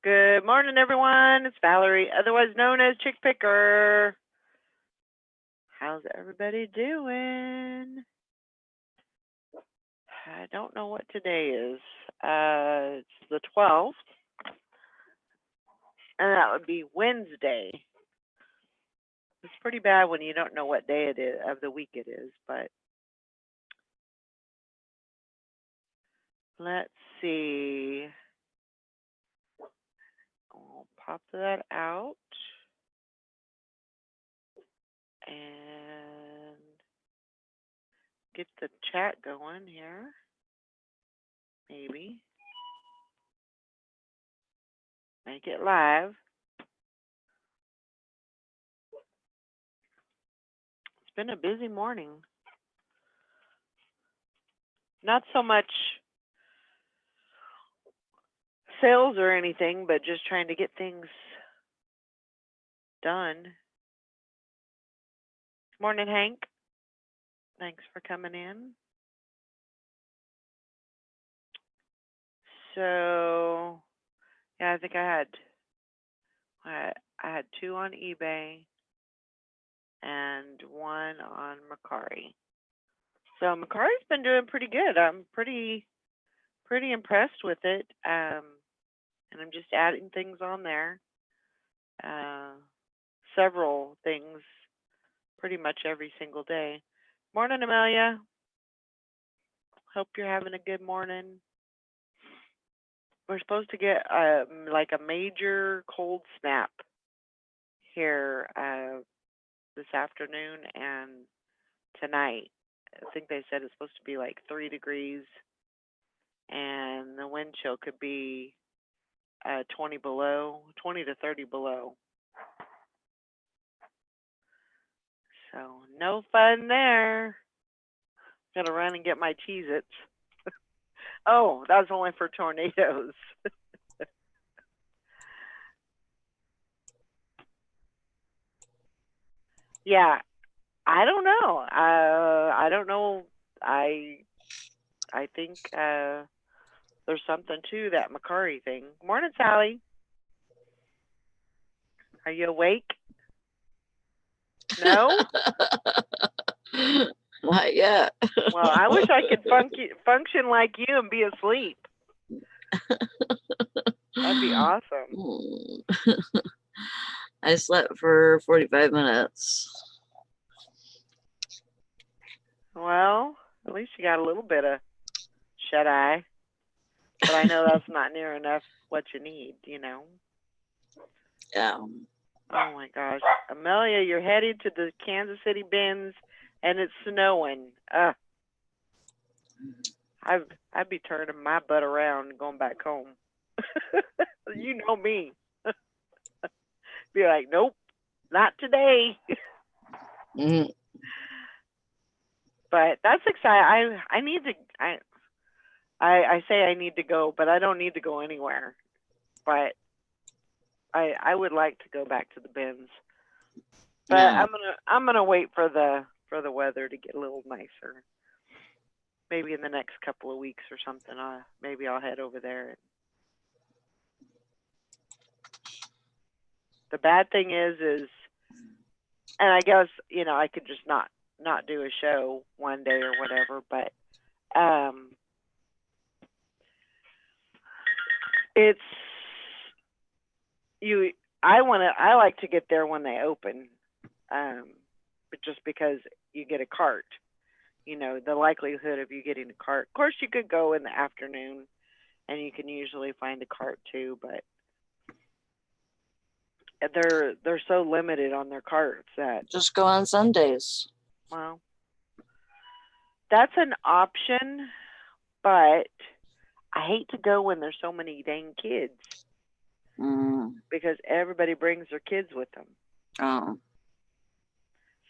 Good morning, everyone. It's Valerie, otherwise known as Chick Picker. How's everybody doing? I don't know what today is. It's the 12th, and that would be Wednesday. It's pretty bad when you don't know what day it is of the week it is, but let's see. I'll pop that out and get the chat going here. Maybe make it live. It's been a busy morning. Not so much sales or anything, but just trying to get things done. Morning, Hank. Thanks for coming in. So, yeah, I think I had two on eBay and one on Mercari. So Mercari's been doing pretty good. I'm pretty impressed with it. And I'm just adding things on there. Several things pretty much every single day. Morning, Amelia. Hope you're having a good morning. We're supposed to get like a major cold snap here this afternoon and tonight. I think they said it's supposed to be like 3 degrees, and the wind chill could be 20 to 30 below. So no fun there. Gotta run and get my Cheez-Its. Oh, that was only for tornadoes. Yeah, I don't know. I don't know. I think there's something to that Mercari thing. Morning, Sally. Are you awake? No? Not yet. Well, I wish I could function like you and be asleep. That'd be awesome. I slept for 45 minutes. Well, at least you got a little bit of shut-eye. But I know that's not near enough what you need, you know? Yeah. Oh, my gosh. Amelia, you're headed to the Kansas City bins, and it's snowing. I'd be turning my butt around and going back home. You know me. Be like, nope, not today. Mm-hmm. But that's exciting. I need to. I say I need to go, but I don't need to go anywhere. But I would like to go back to the bins. But Yeah. I'm gonna wait for the weather to get a little nicer. Maybe in the next couple of weeks or something. Maybe I'll head over there. The bad thing is, and I guess I could just not do a show one day or whatever. But it's I like to get there when they open, but just because you get a cart. The likelihood of you getting a cart. Of course, you could go in the afternoon, and you can usually find a cart too. But they're so limited on their carts that just go on Sundays. Well, that's an option, but I hate to go when there's so many dang kids because everybody brings their kids with them. Oh.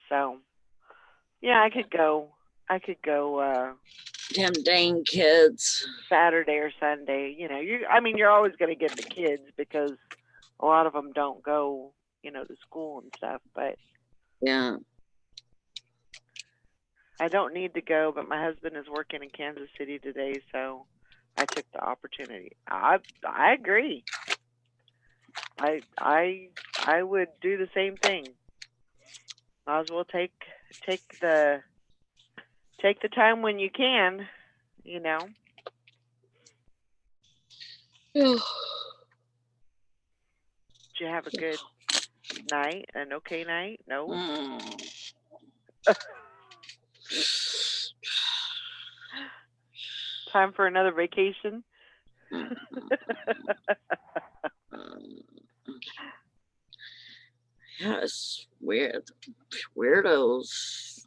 So, yeah, I could go. Damn dang kids. Saturday or Sunday. You're always going to get the kids because a lot of them don't go, to school and stuff. But yeah, I don't need to go. But my husband is working in Kansas City today, so I took the opportunity. I agree. I would do the same thing. Might as well take the time when you can, you know. Yeah. Did you have a good night? An okay night? No. Mm. Time for another vacation? Mm. Mm. Yeah, it's weird. Weirdos.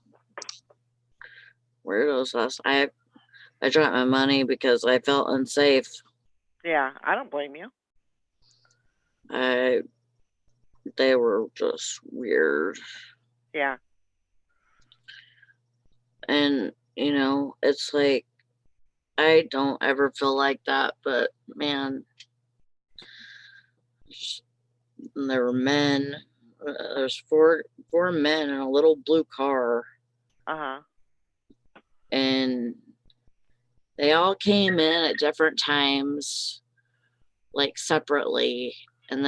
I dropped my money because I felt unsafe. Yeah, I don't blame you. They were just weird. Yeah. And, it's like, I don't ever feel like that, but man, there were men. There's four men in a little blue car, Uh-huh. and they all came in at different times, like separately, and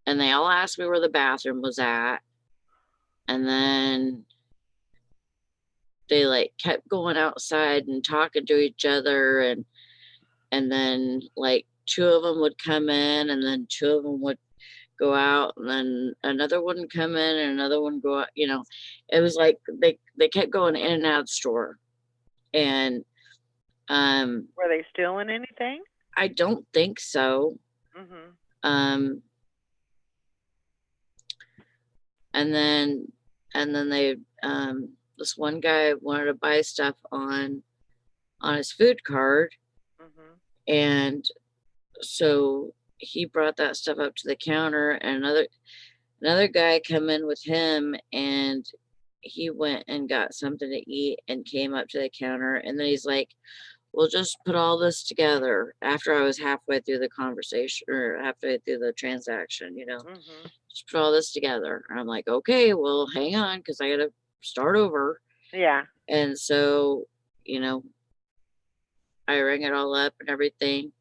they all asked me where the bathroom was at, and then they like kept going outside and talking to each other, and then like two of them would come in, and then two of them would go out, and then another one would come in and another one go out. It was like they kept going in and out of the store. And Were they stealing anything? I don't think so. Mhm. um and then they this one guy wanted to buy stuff on his food card, Mhm. and so he brought that stuff up to the counter, and another guy come in with him, and he went and got something to eat and came up to the counter, and then he's like, we'll just put all this together, after I was halfway through the conversation or halfway through the transaction, Mhm. just put all this together. And I'm like, okay, well, hang on, because I gotta start over. Yeah. And so, you know, I rang it all up and everything.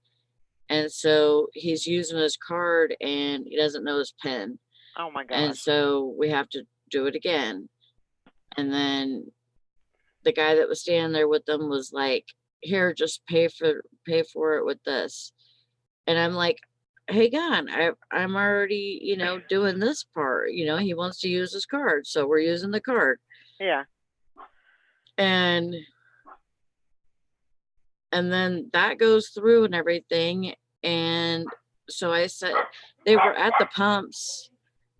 And so he's using his card and he doesn't know his PIN. Oh my And gosh. so we have to do it again. And then the guy that was standing there with them was like, here, just pay for it with this. And I'm like, hey, God, I'm already, doing this part. He wants to use his card, so we're using the card. Yeah. And then that goes through and everything. And so I said, they were at the pumps.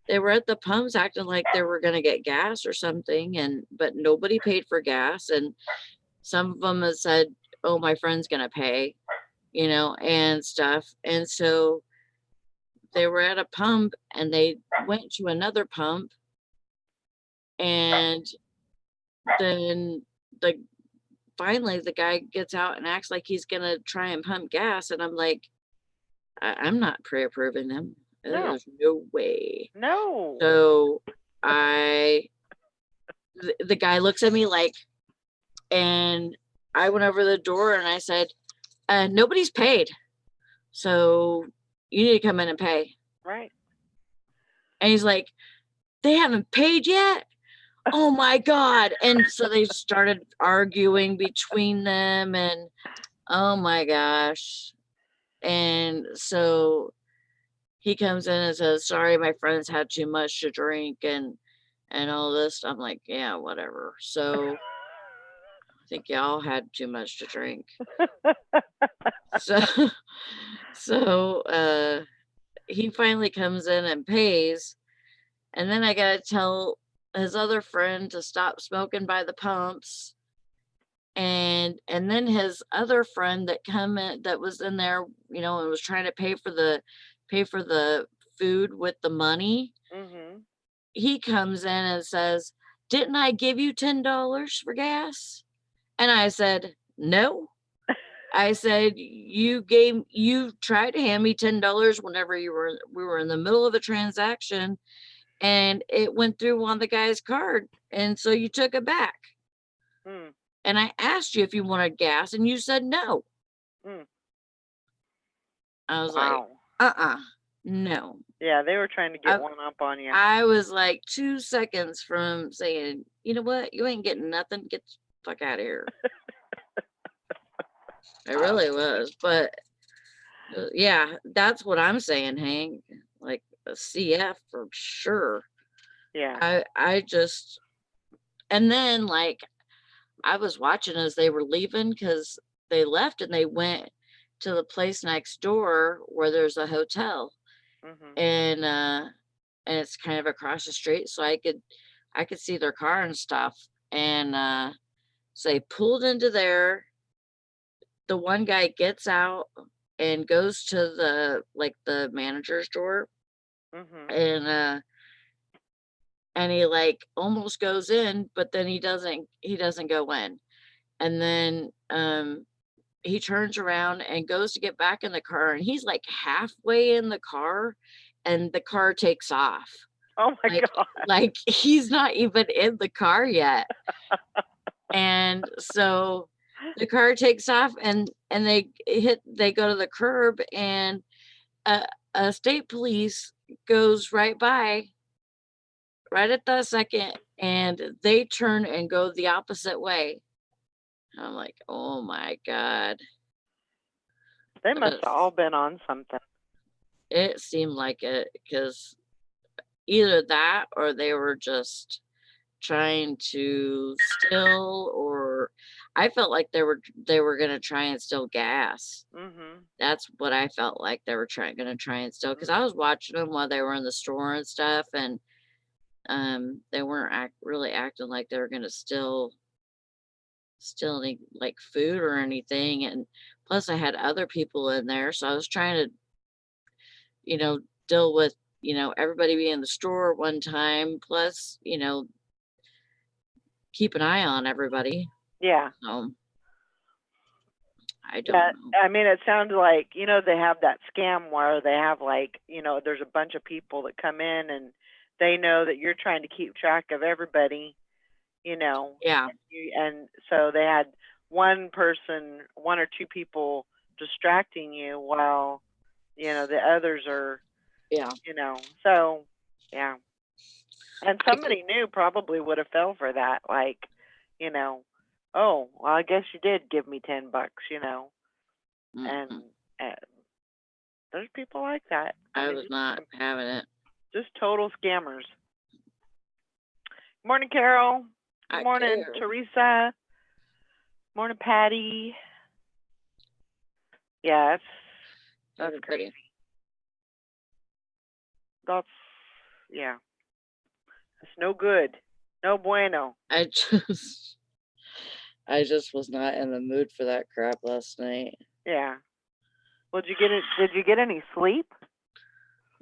They were at the pumps acting like they were going to get gas or something, but nobody paid for gas. And some of them have said, oh, my friend's going to pay, and stuff. And so they were at a pump and they went to another pump, and then finally the guy gets out and acts like he's going to try and pump gas. And I'm like, I'm not pre-approving them. No. There's no way. No. So the guy looks at me like, and I went over the door and I said, nobody's paid. So you need to come in and pay. Right. And he's like, they haven't paid yet? Oh my God. And so they started arguing between them, and oh my gosh. And so he comes in and says, sorry, my friends had too much to drink and all this. I'm like, yeah, whatever. So I think y'all had too much to drink. So he finally comes in and pays. And then I gotta tell his other friend to stop smoking by the pumps. And then his other friend that was in there, and was trying to pay for the food with the money. Mhm. He comes in and says, didn't I give you $10 for gas? And I said, no. I said, you tried to hand me $10 whenever we were in the middle of a transaction, and it went through on the guy's card, and so you took it back. Mm. And I asked you if you wanted gas, and you said no. Mm. I was Wow. like, No. Yeah, they were trying to I- get one up on you. I was like 2 seconds from saying, you know what? You ain't getting nothing. Get the fuck out of here. I really was. But yeah, that's what I'm saying, Hank. Like a CF for sure. Yeah. I just, and then like I was watching as they were leaving because they left and they went to the place next door where there's a hotel. Mhm. And it's kind of across the street, so I could see their car and stuff. And so they pulled into there. The one guy gets out and goes to the manager's door, Mhm. and he like almost goes in, but then he doesn't go in. And then he turns around and goes to get back in the car, and he's like halfway in the car and the car takes off. Oh my Like God. like he's not even in the car yet. And so the car takes off, and they go to the curb, and a state police goes right by right at the second, and they turn and go the opposite way. I'm like, oh my God. They But must have all been on something. it seemed like it, because either that or they were just trying to steal, or I felt like they were gonna try and steal gas. Mhm. That's what I felt like they were gonna try and steal, because I was watching them while they were in the store and stuff, and they weren't really acting like they were gonna steal any like food or anything. And plus I had other people in there, so I was trying to, you know, deal with, everybody being in the store at one time, plus, keep an eye on everybody. Yeah. I don't Yeah. know. I mean, it sounds like, they have that scam where they have like, there's a bunch of people that come in and they know that you're trying to keep track of everybody, Yeah. and so they had one or two people distracting you while, the others are, Yeah. so yeah. And I could, somebody new probably would have fell for that, like, oh, well, I guess you did give me $10, and mm-mm. uh, there's people like that. I was not having it. Just total scammers. Morning, Carol. Good I morning, care. Teresa. Morning, Patty. Yeah, that's Everybody. crazy. That's yeah. It's no good. No bueno. I just was not in the mood for that crap last night. Yeah. Well, did you get any sleep?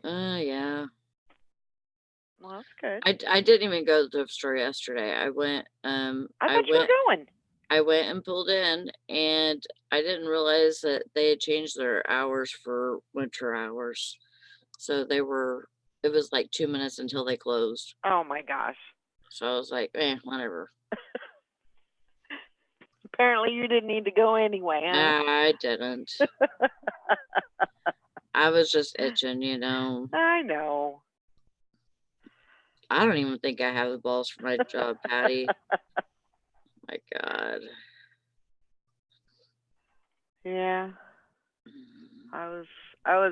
Yeah. Well, that's good. I didn't even go to the thrift store yesterday. I went I thought you were going. I went and pulled in, and I didn't realize that they had changed their hours for winter hours. So it was like 2 minutes until they closed. Oh my gosh. So I was like, whatever. Apparently you didn't need to go anyway, huh? I didn't. I was just itching, I know. I don't even think I have the balls for my job, Patty. My God. Yeah. I was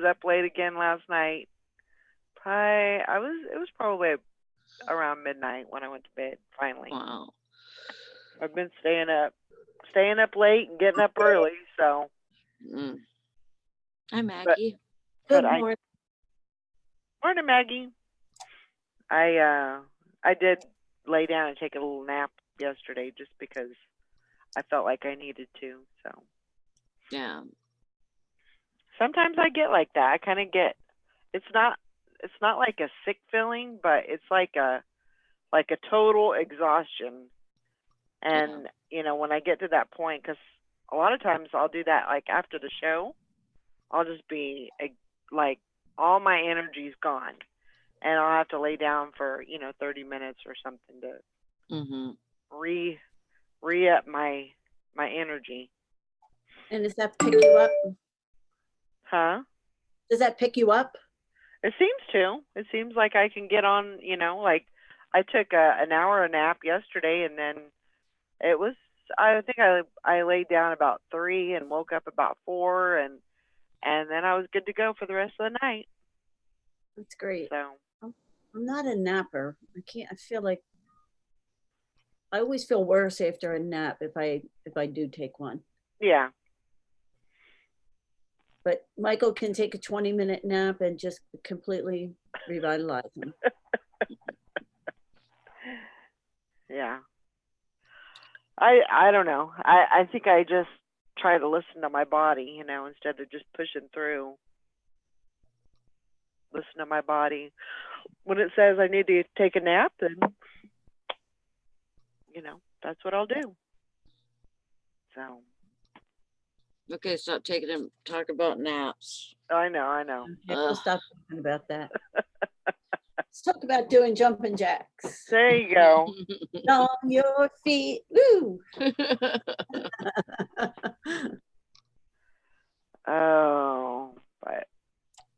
up late again last night. It was probably around midnight when I went to bed finally. Wow. I've been staying up late and getting up early, so. Hi, Maggie. Good morning. Morning, Maggie. I did lay down and take a little nap yesterday just because I felt like I needed to, so. Yeah. Sometimes I get like that. I kind of get, it's not like a sick feeling, but it's like a total exhaustion. And, when I get to that point, because a lot of times I'll do that, like after the show, I'll just be like, all my energy's gone. And I'll have to lay down for, 30 minutes or something to re-up my energy. And does that pick you up? Huh? Does that pick you up? It seems to. It seems like I can get on, like I took an hour nap yesterday, and then it was, I think I laid down about 3 and woke up about 4, and then I was good to go for the rest of the night. That's great. So I'm not a napper. I feel like I always feel worse after a nap if I do take one. yeah. But Michael can take a 20-minute nap and just completely revitalize him. Yeah. I don't know. I think I just try to listen to my body, instead of just pushing through. Listen to my body. When it says I need to take a nap, then that's what I'll do. So Okay, stop taking him. Talk about naps. I know. Okay, we'll stop talking about that. Let's talk about doing jumping jacks. There you go. On your feet. Woo! Oh, but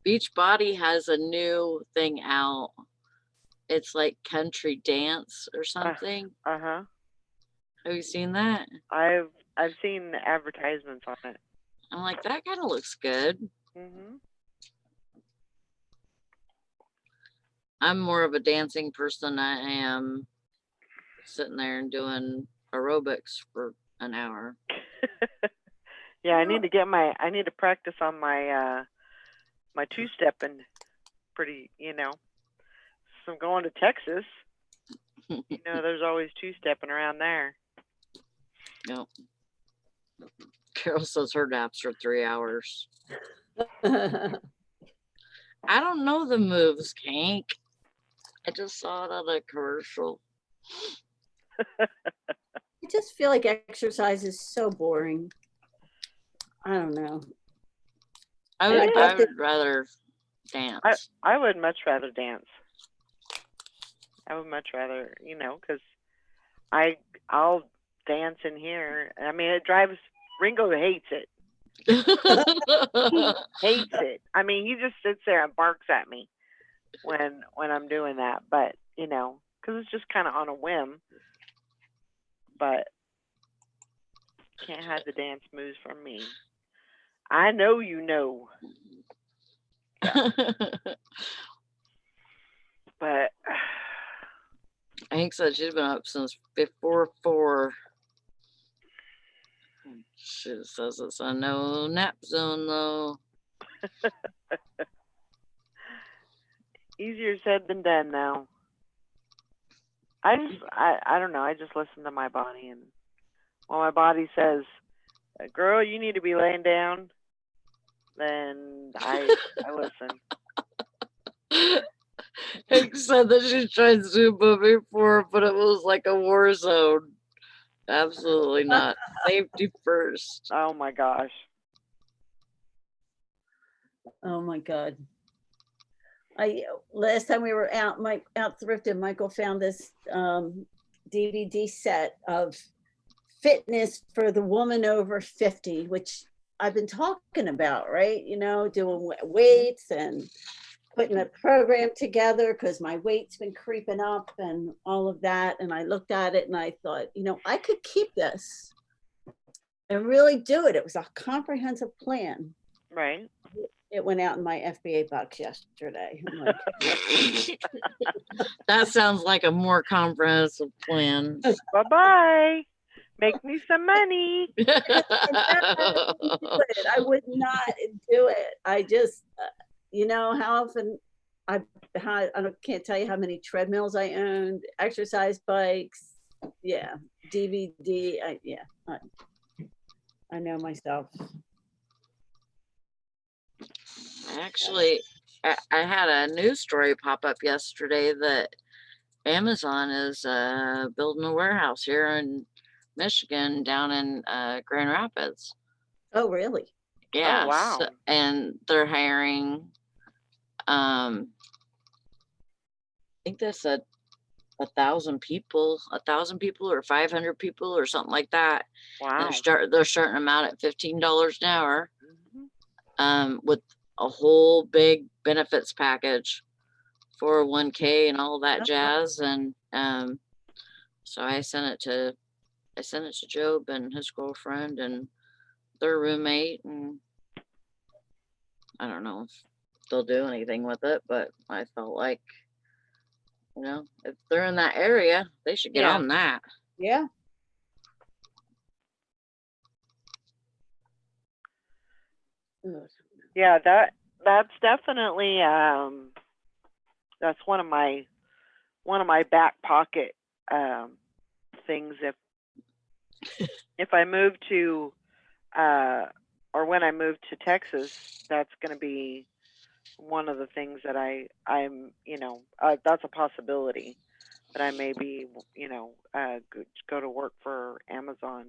Beachbody has a new thing out. It's like country dance or something. uh-huh. Have you seen that? I've seen advertisements on it. I'm like, that kind of looks good. Mhm. I'm more of a dancing person than I am sitting there and doing aerobics for an hour. Yeah, I need to practice on my my two-stepping pretty, So I'm going to Texas. There's always two-stepping around there. Yep. Carol says her naps are 3 hours. I don't know the moves, Kank. I just saw it on a commercial. I just feel like exercise is so boring. I don't know. I would rather dance. I would much rather dance. I would much rather, because I'll dance in here. I mean, it drives Ringo hates it. He hates it. I mean, he just sits there and barks at me when I'm doing that. But because it's just kind of on a whim. But can't have the dance moves from me. I know you know. But Hank said she's been up since before 4. She says it's a no nap zone though. Easier said than done now. I don't know. I just listen to my body, and when my body says, "Girl, you need to be laying down," then I listen. Hank said that she tried Zumba before, but it was like a war zone. Absolutely not. Safety first. Oh my gosh. Oh my God. Last time we were out thrifting, Michael found this DVD set of fitness for the woman over 50, which I've been talking about, right? Doing weights and putting a program together because my weight's been creeping up and all of that. And I looked at it and I thought, I could keep this and really do it. It was a comprehensive plan. Right. It went out in my FBA box yesterday. I'm like, That sounds like a more comprehensive plan. Bye-bye. Make me some money. I would not do it. I just, how often I can't tell you how many treadmills I owned, exercise bikes. Yeah. DVD. I know myself. Actually, I had a news story pop up yesterday that Amazon is building a warehouse here in Michigan down in Grand Rapids. Oh, really? Yeah. Oh, wow. And they're hiring, I think they said 1,000 people or 500 people or something like that. Wow. And they're starting them out at $15 an hour. Mm-hmm. With a whole big benefits package, 401k and all that jazz. And so I sent it to Job and his girlfriend and their roommate, and I don't know if they'll do anything with it, but I felt like, if they're in that area, they should get on that. Yeah. Yeah, that's definitely that's one of my back pocket things. If I move to or when I move to Texas, that's going to be one of the things that I'm that's a possibility that I may be go to work for Amazon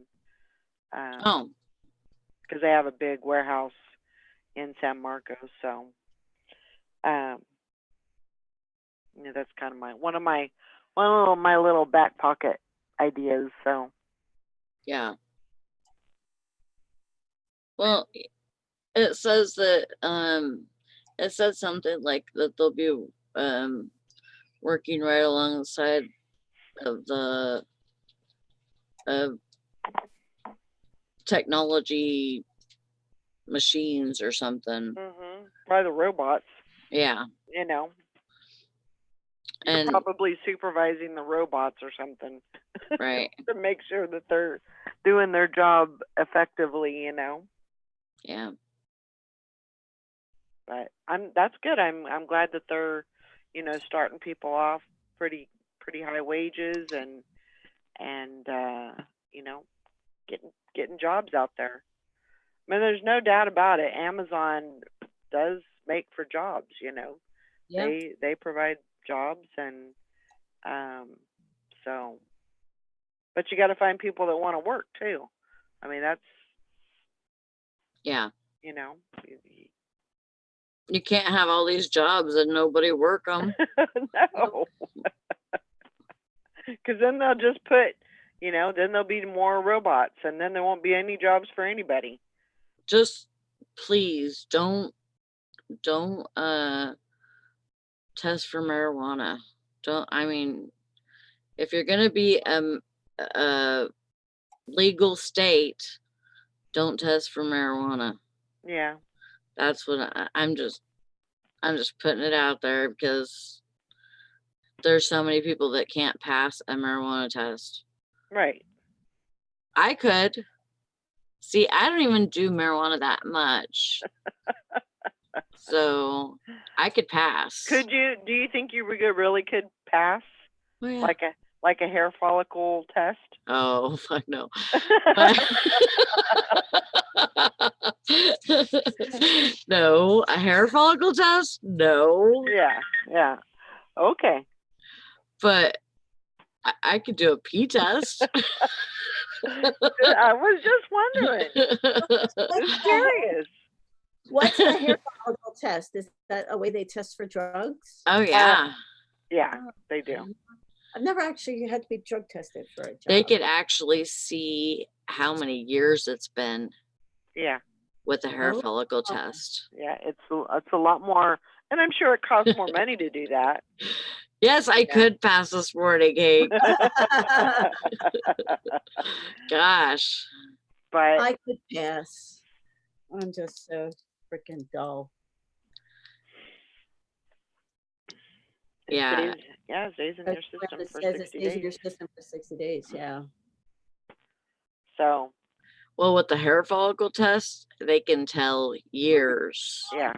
because they have a big warehouse in San Marcos. So that's kind of one of my little back pocket ideas. So yeah. Well, it says that it said something like that they'll be working right alongside of the technology machines or something. By the robots. Yeah. You're probably supervising the robots or something. Right. To make sure that they're doing their job effectively, Yeah. But that's good. I'm glad that they're, starting people off pretty high wages and getting jobs out there. I mean, there's no doubt about it. Amazon does make for jobs, Yeah. They provide jobs, and so, but you got to find people that want to work too. I mean, that's you can't have all these jobs and nobody work them. No. Because then they'll just put, then there'll be more robots, and then there won't be any jobs for anybody. Just please don't test for marijuana. If you're gonna be a legal state, don't test for marijuana. Yeah. That's what I'm just putting it out there, because there's so many people that can't pass a marijuana test. Right. I could. See, I don't even do marijuana that much. So I could pass. Do you think you really could pass? Oh, yeah. Like a hair follicle test? Oh, fuck no. No, a hair follicle test? No. Yeah. Okay. But I could do a pee test. I was just wondering. Just curious. What's a hair follicle test? Is that a way they test for drugs? Oh, yeah. Yeah, they do. I've never actually had to be drug tested for a job. They could actually see how many years it's been. Yeah. With a hair follicle test. Yeah, it's a lot more, and I'm sure it costs more money to do that. Yes, I could pass this morning, Kate. Gosh. But I could pass. I'm just so freaking dull. Yeah. It stays in your system for 60 days. It stays in your system for 60 days, yeah. So. Well, with the hair follicle test, they can tell years. Yeah.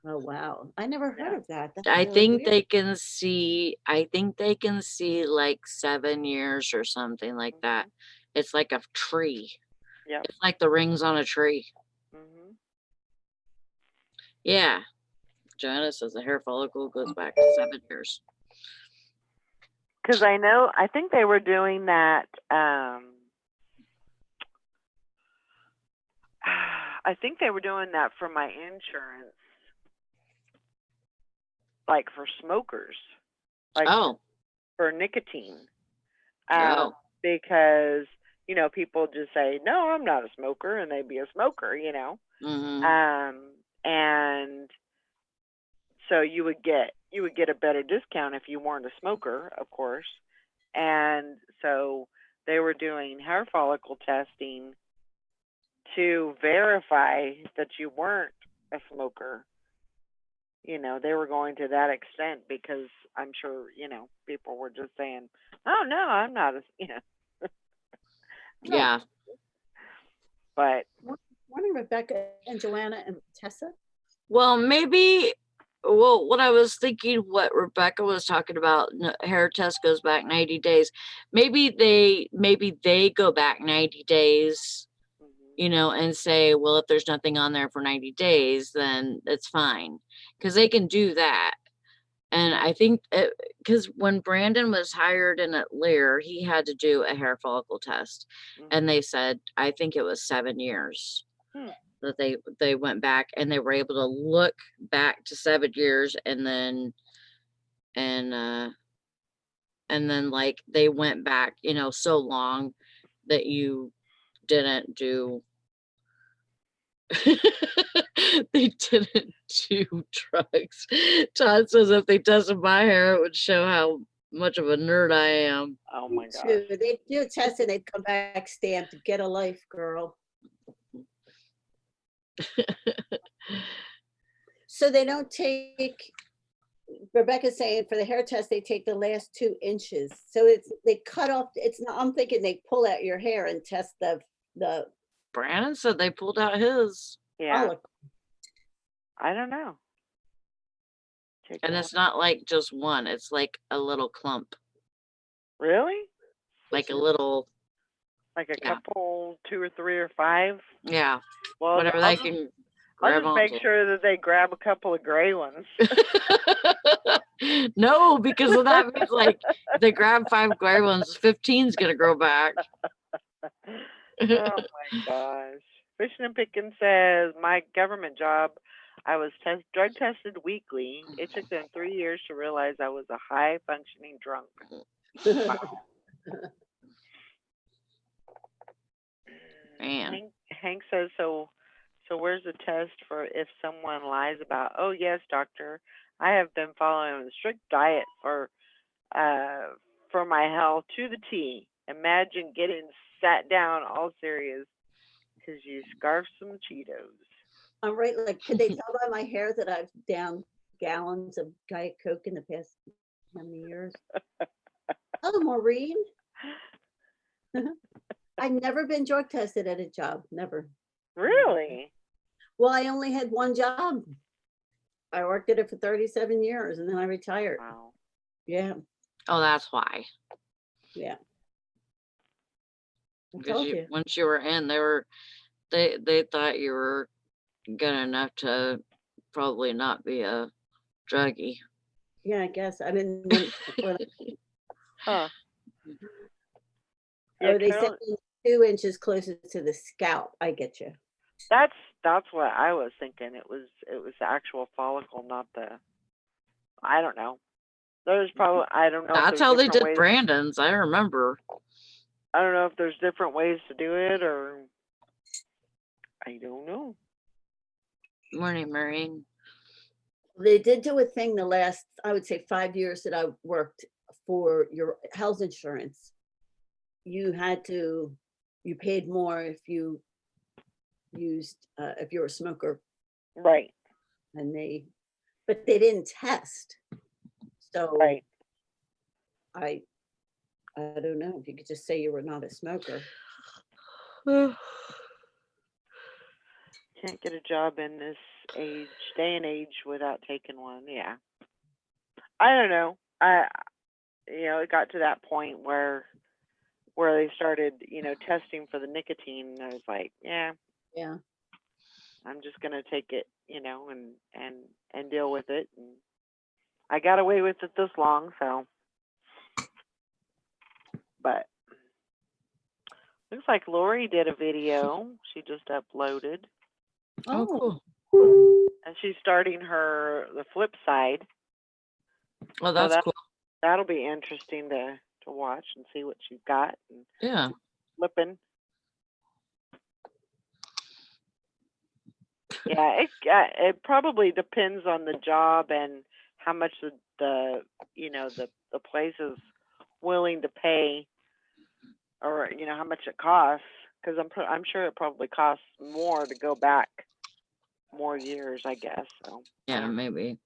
Oh, wow. I never heard of that. That's I really think weird. they can see like 7 years or something like that. It's like a tree. Yeah. It's like the rings on a tree. Yeah. Joanna says the hair follicle goes back to 7 years. Because I think they were doing that. I think they were doing that for my insurance, like for smokers, like for nicotine. Because people just say, no, I'm not a smoker, and they'd be a smoker, and so you would get a better discount if you weren't a smoker, of course. And so they were doing hair follicle testing to verify that you weren't a smoker. You know, they were going to that extent because I'm sure, you know, people were just saying, "Oh no, I'm not a," you know. No. Yeah. But Morning, Rebecca and Joanna and Tessa. Well, maybe. Well, what I was thinking, what Rebecca was talking about, hair test goes back 90 days. Maybe they go back 90 days, you know, and say, well, if there's nothing on there for 90 days, then it's fine, because they can do that. And I think because when Brandon was hired in at Lear, he had to do a hair follicle test, and they said, I think it was 7 years. That they went back and they were able to look back to 7 years, and then like they went back, you know, so long that you didn't do they didn't do drugs. Todd says if they tested my hair, it would show how much of a nerd I am. oh my gosh. They do a test and they'd come back stamped, get a life, girl. So they don't take, Rebecca's saying for the hair test, they take the last 2 inches. So they cut off, it's not, I'm thinking they pull out your hair and test the Brandon said they pulled out his. Yeah. follicle. I don't know. And it's not like just one, it's like a little clump. Really? Like a little, Like a yeah. couple, 2 or 3 or 5? Yeah. Well, Whatever they can grab I'll just make onto. sure that they grab a couple of gray ones. No, because of that means like if they grab 5 gray ones, 15's gonna grow back. Oh my gosh. Fishing and Picking says, my government job, I was drug tested weekly. It took them 3 years to realize I was a high functioning drunk. Wow. Man. Hank says, so where's the test for if someone lies about, oh yes, doctor, I have been following a strict diet for my health to the T. Imagine getting sat down all serious because you scarfed some Cheetos. I'm right, like, could they tell by my hair that I've downed gallons of Diet Coke in the past how many years? Oh, Maureen. I've never been drug tested at a job, never. Really? Well, I only had one job. I worked at it for 37 years and then I retired. Wow. Yeah, Oh, that's why. yeah. I Because told you. once you were in, they thought you were good enough to probably not be a druggie. Yeah, I guess. I didn't when Huh. Yeah, oh, they said 2 inches closer to the scalp. I get you. that's what I was thinking. It was the actual follicle, not the. I don't know. There's probably I don't know. if That's there's how they different did ways. Brandon's. I remember. I don't know if there's different ways to do it, or I don't know. Morning, Maureen. They did do a thing the last, I would say 5 years that I worked for your health insurance. You paid more if you used, if you were a smoker, Right. but they didn't test. So Right. I don't know if you could just say you were not a smoker. Can't get a job in this day and age without taking one. Yeah. I don't know. It got to that point where they started, testing for the nicotine, and I was like, yeah, I'm just gonna take it, and deal with it. And I got away with it this long, so. But looks like Lori did a video. She just uploaded. Oh, cool. And she's starting the flip side. Oh, that's cool. That'll be interesting to watch and see what she's got. And yeah. Flipping. Yeah, it probably depends on the job and how much the the place is willing to pay, or how much it costs. Because I'm sure it probably costs more to go back more years, I guess. So Yeah, maybe.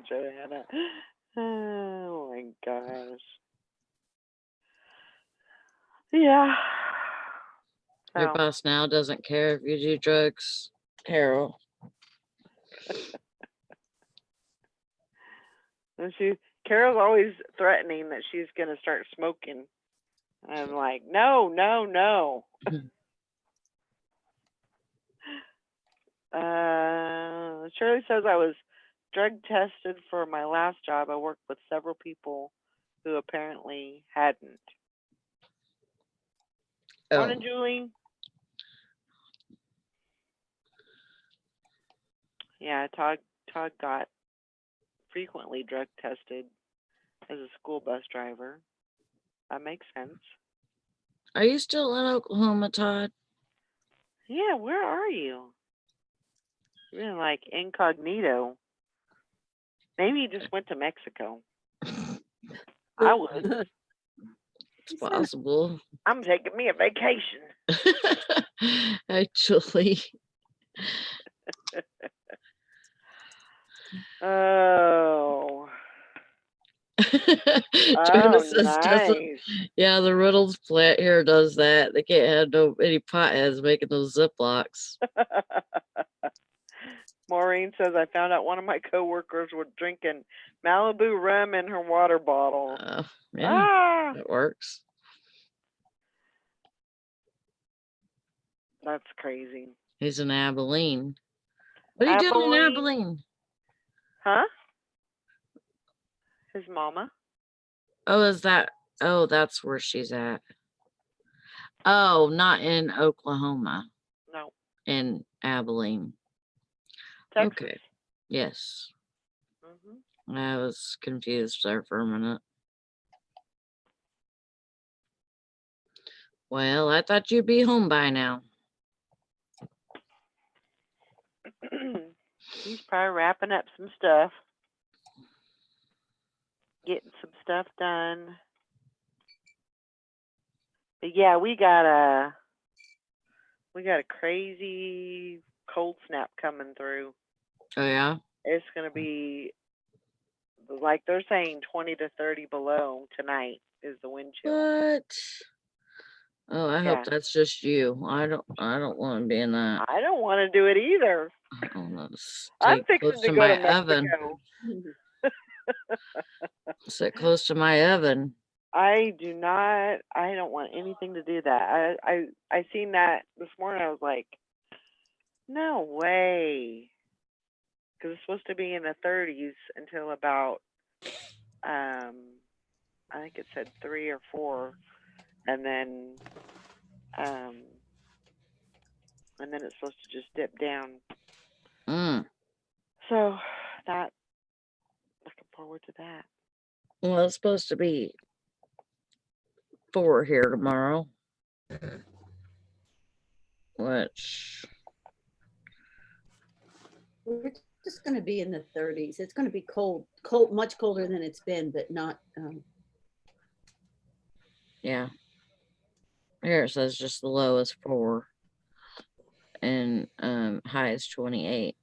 Joanna, oh my gosh, yeah. Your So boss now doesn't care if you do drugs, Carol. and Carol's always threatening that she's gonna start smoking. I'm like, no, no, no. Shirley says I was drug tested for my last job. I worked with several people who apparently hadn't. Oh, Morning, Julie. Yeah, Todd got frequently drug tested as a school bus driver. That makes sense. are you still in Oklahoma, Todd? Yeah, where are you? You're in like incognito. Maybe you just went to Mexico. I would. It's possible. I'm taking me a vacation. Actually. Oh. Joanna Oh, says, doesn't, nice. yeah, the Riddles plant here does that. They can't have any potheads making those Ziplocs. Maureen says, I found out one of my coworkers was drinking Malibu rum in her water bottle. Yeah, Ah, that works. that's crazy. He's in Abilene. What are you doing in Abilene? Huh? His mama. Oh, that's where she's at. Oh, not in Oklahoma, No, in Abilene. Texas. Okay. Yes. Hmm. I was confused there for a minute. Well, I thought you'd be home by now. He's probably wrapping up some stuff, getting some stuff done. But yeah, we got a crazy cold snap coming through. Oh yeah? It's gonna be like they're saying 20 to 30 below tonight is the wind chill. What? Oh, I Yeah. hope that's just you. I don't want to be in that. I don't want to do it either. I want to I'm stay fixing close to to go my to oven. Mexico. Sit close to my oven. I don't want anything to do that. I seen that this morning. I was like, no way. Because it's supposed to be in the 30s until about, I think it said 3 or 4. And then it's supposed to just dip down. So that, looking forward to that. Well, it's supposed to be 4 here tomorrow. Which We're just going to be in the 30s. It's going to be cold, much colder than it's been, but not. Yeah. Here it says just the low is 4 and high is 28.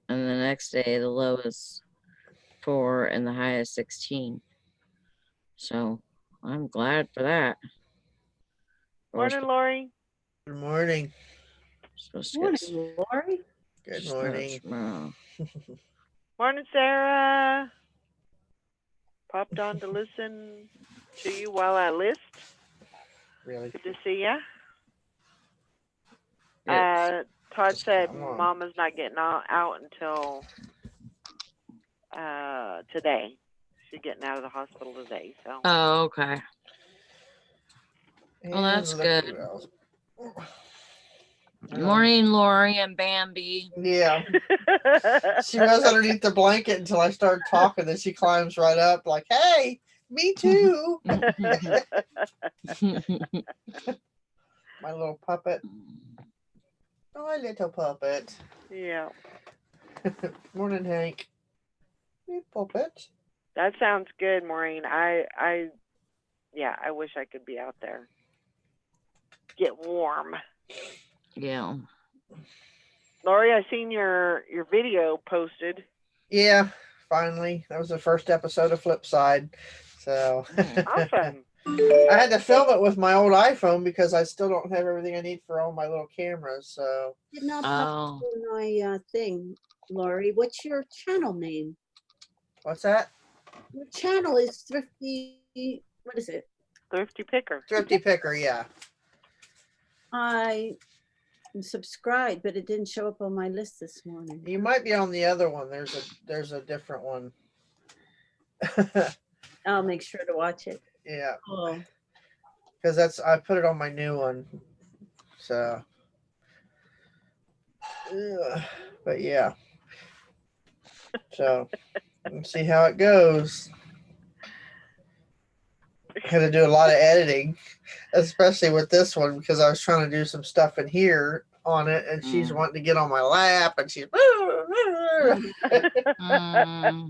And the next day the low is 4 and the high is 16. So I'm glad for that. Morning, Lori. Good morning. Supposed to Morning, get Lori. Good snow morning. tomorrow. Morning, Sarah. Popped on to listen to you while I list. Really? Good to see ya. Yes. Todd said Come on. Mama's not getting out until today. She's getting out of the hospital today. So. Oh, okay. Well, And that's look good. who else. Morning, Lori and Bambi. Yeah. She was underneath the blanket until I started talking. Then she climbs right up like, hey, me too. puppet. Oh, little puppet. Yeah. Morning, Hank. Hey, puppet. That sounds good, Maureen. Yeah, I wish I could be out there. Get warm. Yeah. Lori, I seen your video posted. Yeah, finally. That was the first episode of Flipside. So Awesome. I had to film it with my old iPhone because I still don't have everything I need for all my little cameras. So Did not pop Oh. up on my thing, Lori. What's your channel name? what's that? Your channel is Thrifty. What is it? Thrifty Picker. Thrifty Picker, yeah. I am subscribed, but it didn't show up on my list this morning. You might be on the other one. There's a different one. I'll make sure to watch it. Yeah. Oh, Because I put it on my new one. So but yeah. So let's see how it goes. Had to do a lot of editing, especially with this one because I was trying to do some stuff in here on it, and she's wanting to get on my lap, and she's. Mm.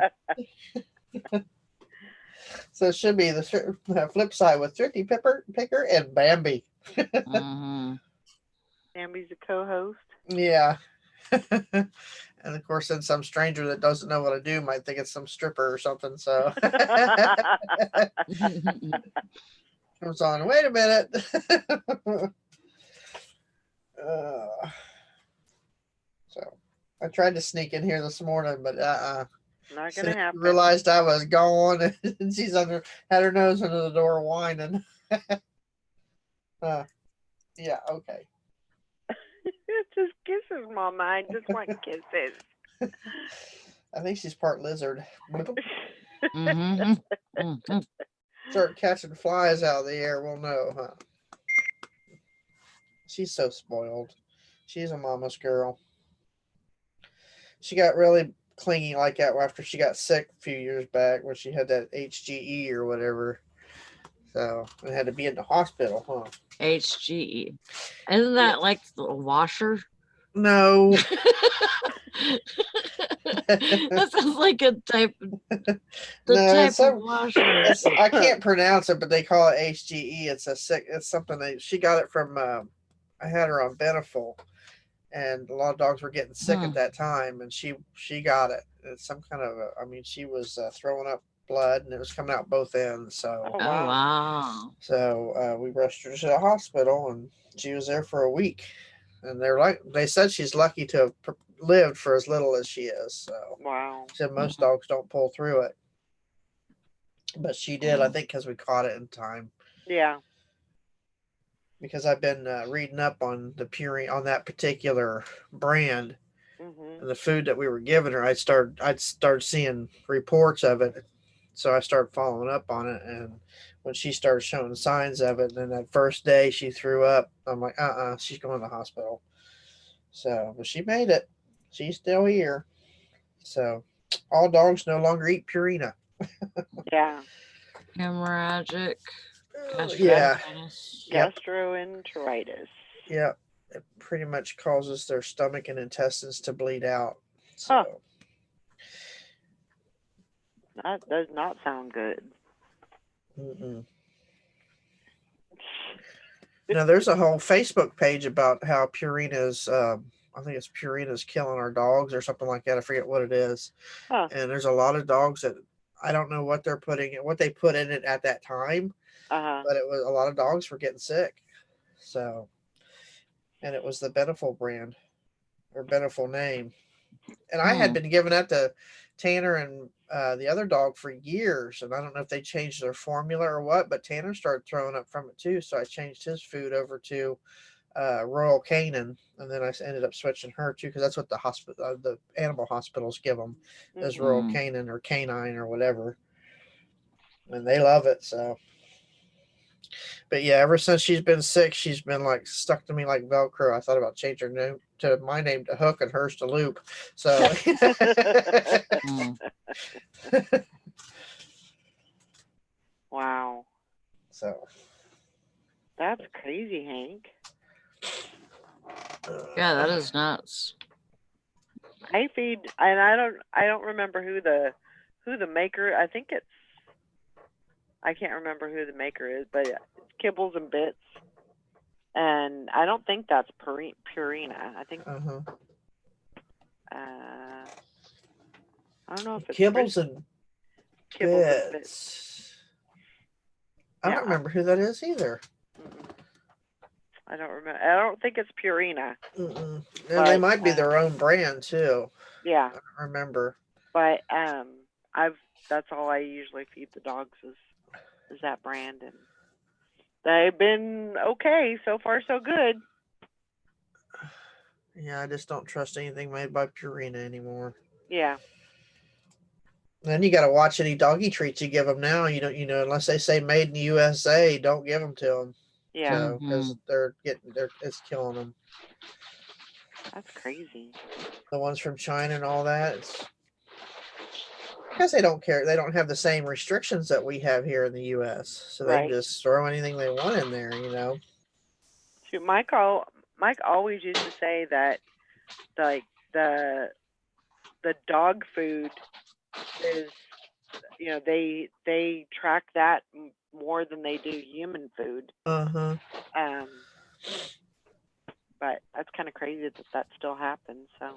So it should be the flip side with Thrifty Picker and Bambi. Mhm. Bambi's a co-host. Yeah. And of course, then some stranger that doesn't know what to do might think it's some stripper or something. So comes on. Wait a minute. So I tried to sneak in here this morning, but Not gonna happen. realized I was gone, and she's had her nose under the door whining. Yeah. Okay. Just kisses, Mama. I just want kisses. I think she's part lizard. Mhm. Mhm. Start catching flies out of the air, we'll know, huh? She's so spoiled. She's a mama's girl. She got really clingy like that after she got sick a few years back when she had that HGE or whatever. So and had to be in the hospital, huh? HGE. Isn't that like the washer? No. That sounds like a type. The No, type it's of washer. I can't pronounce it, but they call it HGE. It's something that she got it from. I had her on Beneful, and a lot of dogs were getting sick at that time, and she got it. It's some kind of I mean, she was throwing up blood, and it was coming out both ends. So Oh, Oh wow. so we rushed her to the hospital, and she was there for a week. And they said she's lucky to have lived for as little as she is. So wow. said most dogs don't pull through it, but she did. I think because we caught it in time. Yeah. Because I've been reading up on the Purina on that particular brand Mhm. and the food that we were giving her. I'd start seeing reports of it, so I started following up on it. And when she started showing signs of it, and then that first day she threw up, I'm like, she's going to the hospital. So, but she made it. She's still here. So, all dogs no longer eat Purina. Yeah. Hemorrhagic. Yeah. gastritis. Yep. Gastroenteritis. Yeah, it pretty much causes their stomach and intestines to bleed out. So. Huh. That does not sound good. Mm-mm. Now, there's a whole Facebook page about how Purina's, I think it's Purina's killing our dogs or something like that. I forget what it is. Huh. And there's a lot of dogs that I don't know what they put in it at that time, Uh-huh. but it was a lot of dogs were getting sick. So, and it was the Beneful brand or Beneful name. And I had been giving that to Tanner and the other dog for years, and I don't know if they changed their formula or what, but Tanner started throwing up from it too. So I changed his food over to Royal Canin, and then I ended up switching her too because that's what the animal hospitals give them is Royal Canin or Canine or whatever, and they love it. So, but yeah, ever since she's been sick, she's been like stuck to me like Velcro. I thought about changing her name to my name to Hook and hers to Loop. So. Wow. So That's crazy, Hank. Yeah, that is nuts. I feed, and I don't remember who the maker. I think it's, I can't remember who the maker is, but it's Kibbles and Bits, and I don't think that's Purina. I think Uh-huh. I don't know if it's Kibbles and Kibbles and Bits. Bits. I Yeah. don't remember who that is either. I don't remember. I don't think it's Purina. And they But, might be their own brand too. Yeah, I don't remember. but that's all I usually feed the dogs is that brand, and they've been okay so far, so good. Yeah, I just don't trust anything made by Purina anymore. Yeah. Then you got to watch any doggy treats you give them now. You don't, unless they say made in the USA, don't give them to them. Yeah. So because it's killing them. That's crazy. The ones from China and all that. It's because they don't care. They don't have the same restrictions that we have here in the U.S. So they Right. just throw anything they want in there. Shoot, Mike always used to say that like the dog food is, they track that more than they do human food. Uh-huh. But that's kind of crazy that still happens. So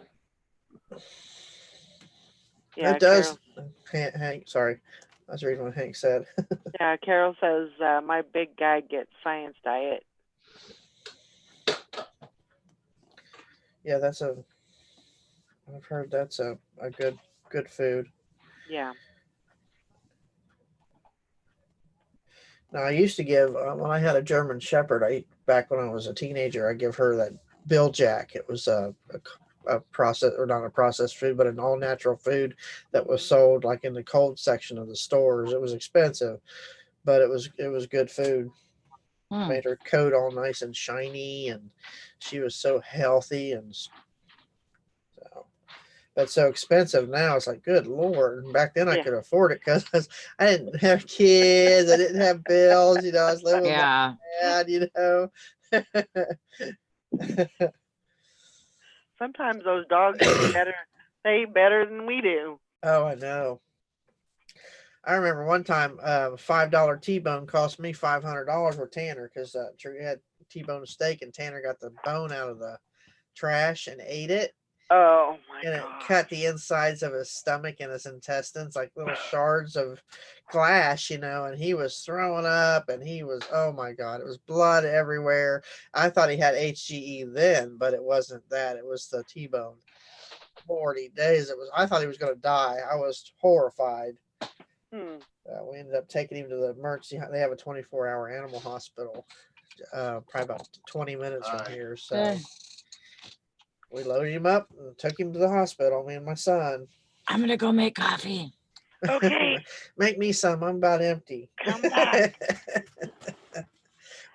yeah, It does. Hank, sorry, I was reading what Hank said. Yeah, Carol says my big guy gets Science Diet. Yeah, I've heard that's a good food. Yeah. Now I used to give when I had a German Shepherd. Back when I was a teenager, I give her that Bill Jack. It was a process, or not a processed food, but an all natural food that was sold like in the cold section of the stores. It was expensive, but it was good food. Made her coat all nice and shiny, and she was so healthy, and so. But so expensive now. It's like, good Lord. And back then I could afford it because I didn't have kids. I didn't have bills. I was living with my dad, Sometimes those dogs they eat better than we do. Oh, I know. I remember one time $5 T-bone cost me $500 with Tanner because we had T-bone steak and Tanner got the bone out of the trash and ate it. Oh my And it God. cut the insides of his stomach and his intestines like little shards of glass, and he was throwing up, and he was, oh my God, it was blood everywhere. I thought he had HGE then, but it wasn't that. It was the T-bone. 40 days. I thought he was going to die. I was horrified. We ended up taking him to the emergency. They have a 24-hour animal hospital, probably about 20 minutes from here. So we loaded him up and took him to the hospital, me and my son. I'm going to go make coffee. Okay. Make me some. I'm about empty. Come back.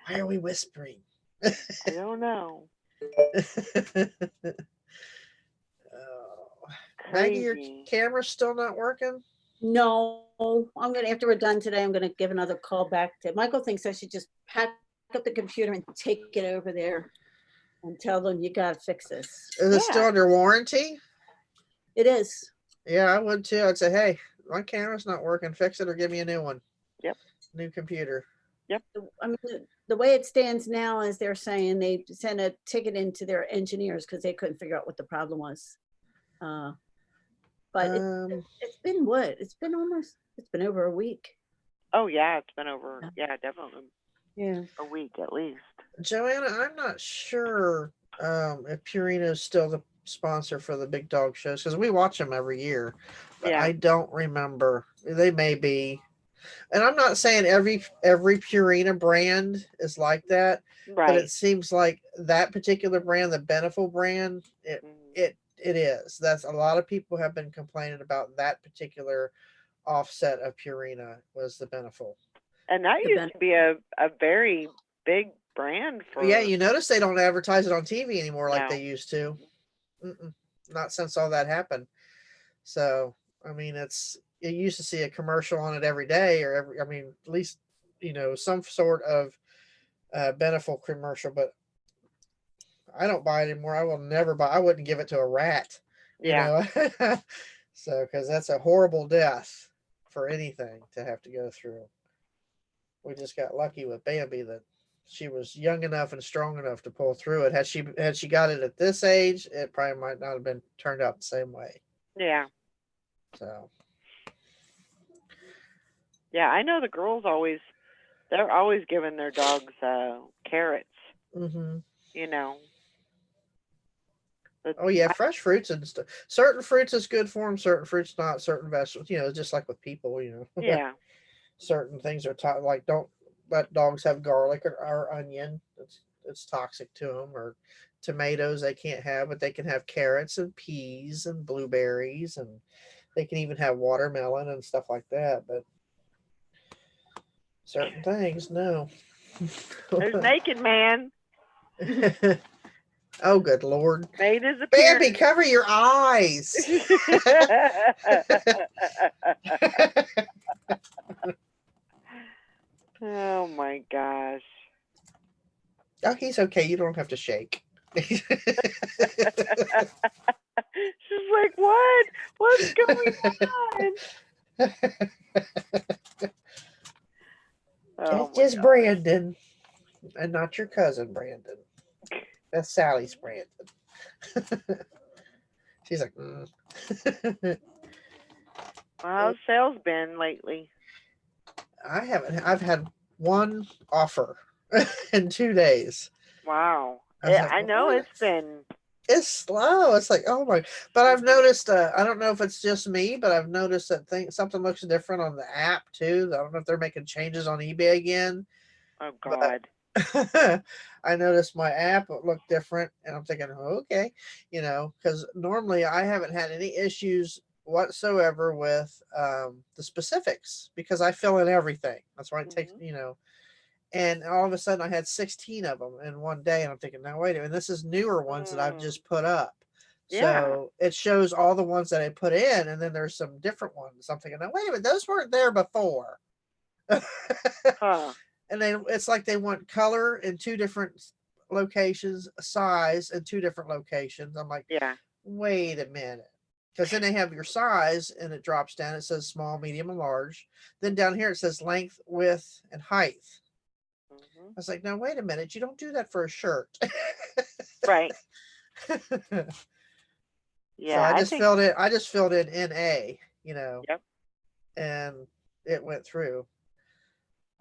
Why are we whispering? I don't know. Maggie, your camera's still not working? No, I'm gonna, after we're done today, I'm gonna give another call back to, Michael thinks I should just pack up the computer and take it over there and tell them you gotta fix this. Is it still under warranty? It is. Yeah, I would too. I'd say, hey, my camera's not working. Fix it or give me a new one. Yep. New computer. Yep. I mean, the way it stands now is they're saying they sent a ticket into their engineers because they couldn't figure out what the problem was. But it's been what? It's been over a week. Oh yeah, it's been over. Yeah, definitely. Yeah. A week at least. Joanna, I'm not sure if Purina is still the sponsor for the big dog shows because we watch them every year. But I don't remember. They may be. And I'm not saying every Purina brand is like that, but it seems like that particular brand, the Beneful brand, it is. That's a lot of people have been complaining about that particular offset of Purina was the Beneful. And that used to be a very big brand for. Yeah, you notice they don't advertise it on TV anymore like they used to. Not since all that happened. So, I mean, you used to see a commercial on it every day or at least, some sort of Beneful commercial, but I don't buy it anymore. I will never buy. I wouldn't give it to a rat. You Yeah. know, so because that's a horrible death for anything to have to go through. We just got lucky with Bambi that she was young enough and strong enough to pull through it. Had she got it at this age, it probably might not have been turned out the same way. Yeah. So Yeah, I know the girls they're always giving their dogs carrots, mhm. you know. But Oh yeah, fresh fruits and stuff. Certain fruits is good for them. Certain fruits not. Certain vegetables, just like with people, yeah. certain things are like don't let dogs have garlic or onion. It's toxic to them. Or tomatoes they can't have, but they can have carrots and peas and blueberries, and they can even have watermelon and stuff like that. But certain things, no. There's Naked Man Oh, good Lord. made his Bambi, appearance. cover your eyes. Oh my gosh. Oh, he's okay. You don't have to shake. She's like, what? What's going on? Oh That's my just God. Brandon, and not your cousin Brandon. That's Sally's Brandon. She's like, How's sales been lately? I haven't. I've had one offer in 2 days. Wow. I was like, I know what? it's been. It's slow. It's like, oh my! But I've noticed. I don't know if it's just me, but I've noticed that something looks different on the app too. I don't know if they're making changes on eBay again. Oh But God. I noticed my app looked different, and I'm thinking, oh, okay, because normally I haven't had any issues whatsoever with the specifics because I fill in everything. That's why it takes, and all of a sudden I had 16 of them in one day, and I'm thinking, now wait a minute, this is newer ones that I've just put up. Yeah. So it shows all the ones that I put in, and then there's some different ones. I'm thinking, now wait a minute, those weren't there before. Huh. And then it's like they want color in 2 different locations, size in 2 different locations. I'm like, Yeah. wait a minute. Because then they have your size and it drops down. It says small, medium, and large. Then down here it says length, width, and height. I was like, no, wait a minute. You don't do that for a shirt. Right. Yeah. So I just filled in NA, Yep. and it went through.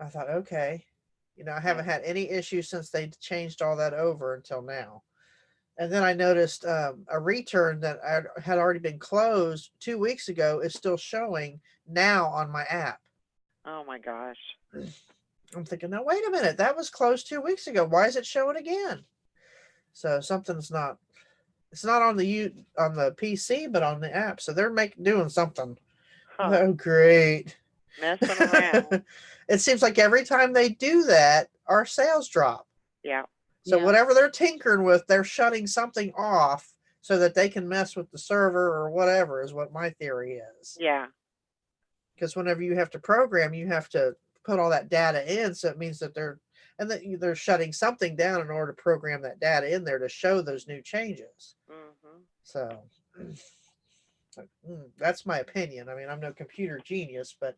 I thought, okay, I haven't had any issues since they changed all that over until now. And then I noticed a return that had already been closed 2 weeks ago is still showing now on my app. Oh my gosh. I'm thinking, no, wait a minute, that was closed 2 weeks ago. Why is it showing again? So something's not. It's not on the PC, but on the app. So they're doing something. Huh. Oh, great. Messing around. It seems like every time they do that, our sales drop. Yeah. So whatever they're tinkering with, they're shutting something off so that they can mess with the server or whatever is what my theory is. Yeah. Because whenever you have to program, you have to put all that data in. So it means that they're shutting something down in order to program that data in there to show those new changes. Mm-hmm. So that's my opinion. I mean, I'm no computer genius, but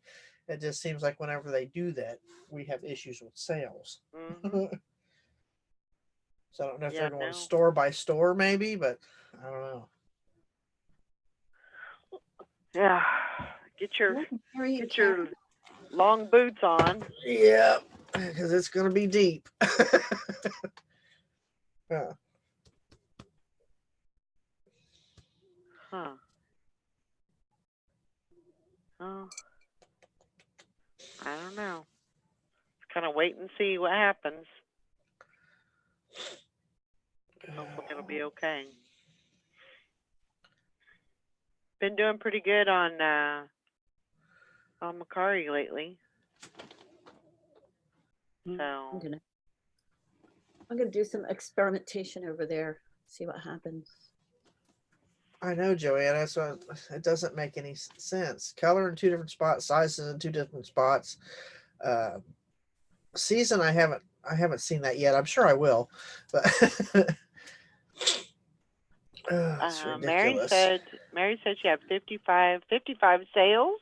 it just seems like whenever they do that, we have issues with sales. Mm-hmm. So I don't know if Yeah, they're going no. store by store, maybe, but I don't know. Yeah. Get your long boots on. Yeah, because it's going to be deep. Yeah. Huh. Oh. I don't know. Kind of wait and see what happens. Hopefully it'll be okay. Been doing pretty good on Macari lately. So I'm gonna do some experimentation over there, see what happens. I know, Joanna. So it doesn't make any sense. Color in 2 different spots, sizes in 2 different spots. Season, I haven't seen that yet. I'm sure I will, but It's Mary ridiculous. said she had 55 sales